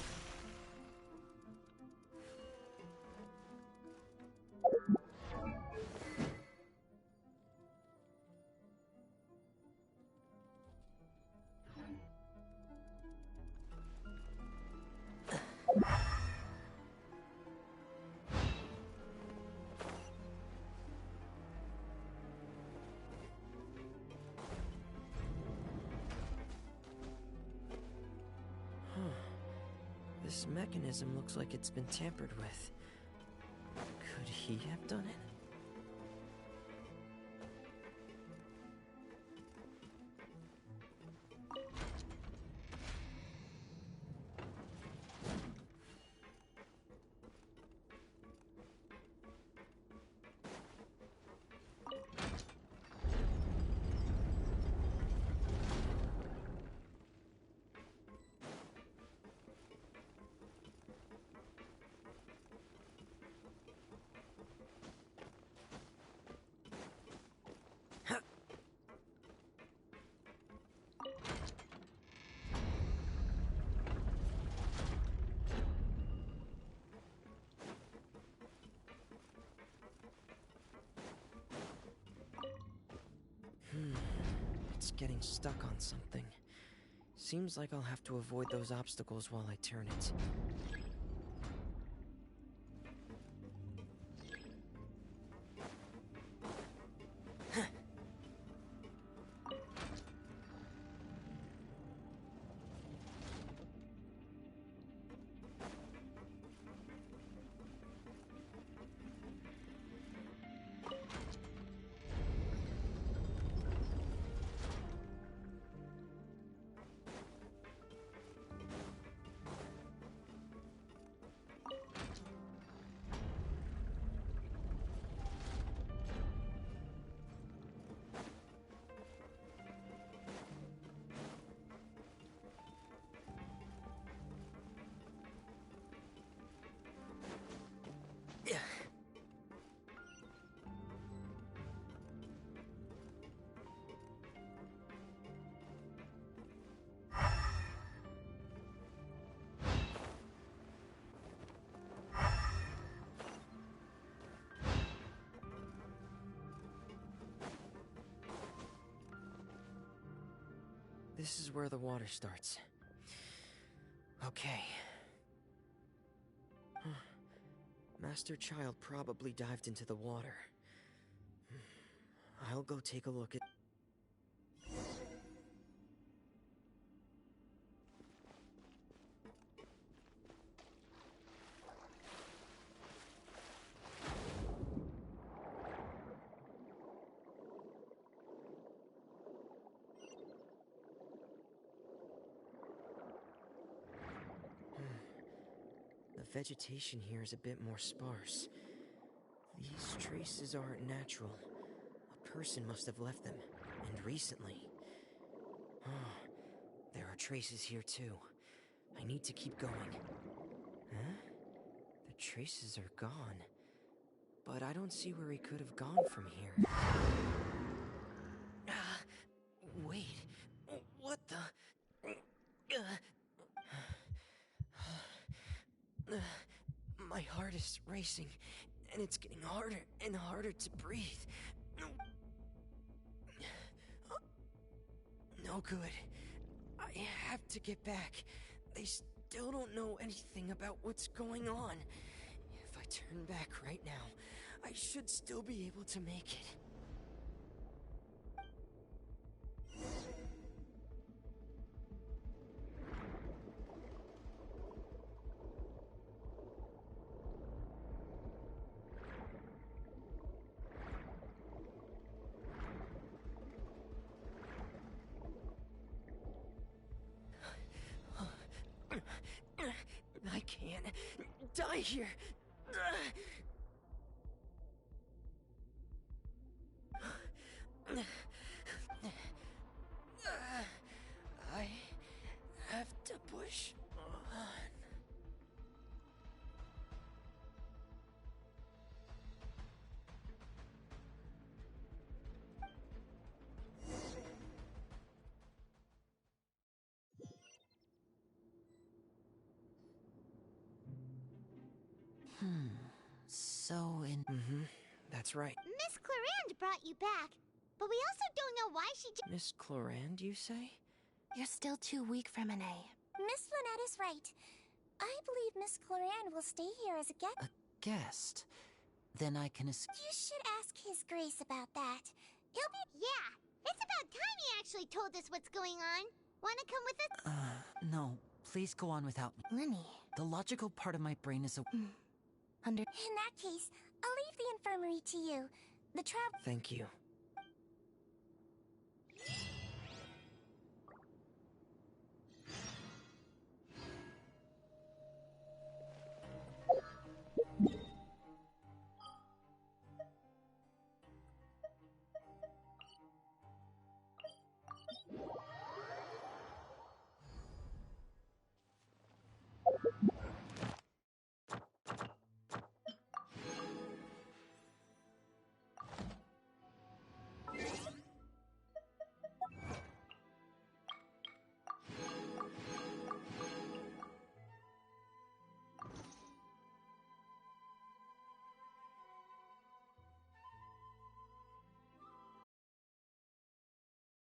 [SPEAKER 2] This mechanism looks like it's been tampered with. Could he have done it? It's getting stuck on something. Seems like I'll have to avoid those obstacles while I turn it. This is where the water starts. Okay. Master Child probably dived into the water. I'll go take a look at... The vegetation here is a bit more sparse. These traces aren't natural. A person must have left them, and recently. There are traces here too. I need to keep going. Huh? The traces are gone. But I don't see where he could have gone from here. Wait. What the... My heart is racing, and it's getting harder and harder to breathe. No good. I have to get back. They still don't know anything about what's going on. If I turn back right now, I should still be able to make it. I can't die here. I have to push on. That's right.
[SPEAKER 7] Miss Clarande brought you back, but we also don't know why she
[SPEAKER 2] Miss Clarande, you say?
[SPEAKER 12] You're still too weak for Monet. Miss Lynette is right. I believe Miss Clarande will stay here as a guest.
[SPEAKER 6] A guest? Then I can
[SPEAKER 12] You should ask His Grace about that. He'll be...
[SPEAKER 7] Yeah, it's about time he actually told us what's going on. Wanna come with us?
[SPEAKER 6] No. Please go on without me.
[SPEAKER 12] Lenny.
[SPEAKER 6] The logical part of my brain is
[SPEAKER 12] In that case, I'll leave the infirmary to you. The travel...
[SPEAKER 2] Thank you.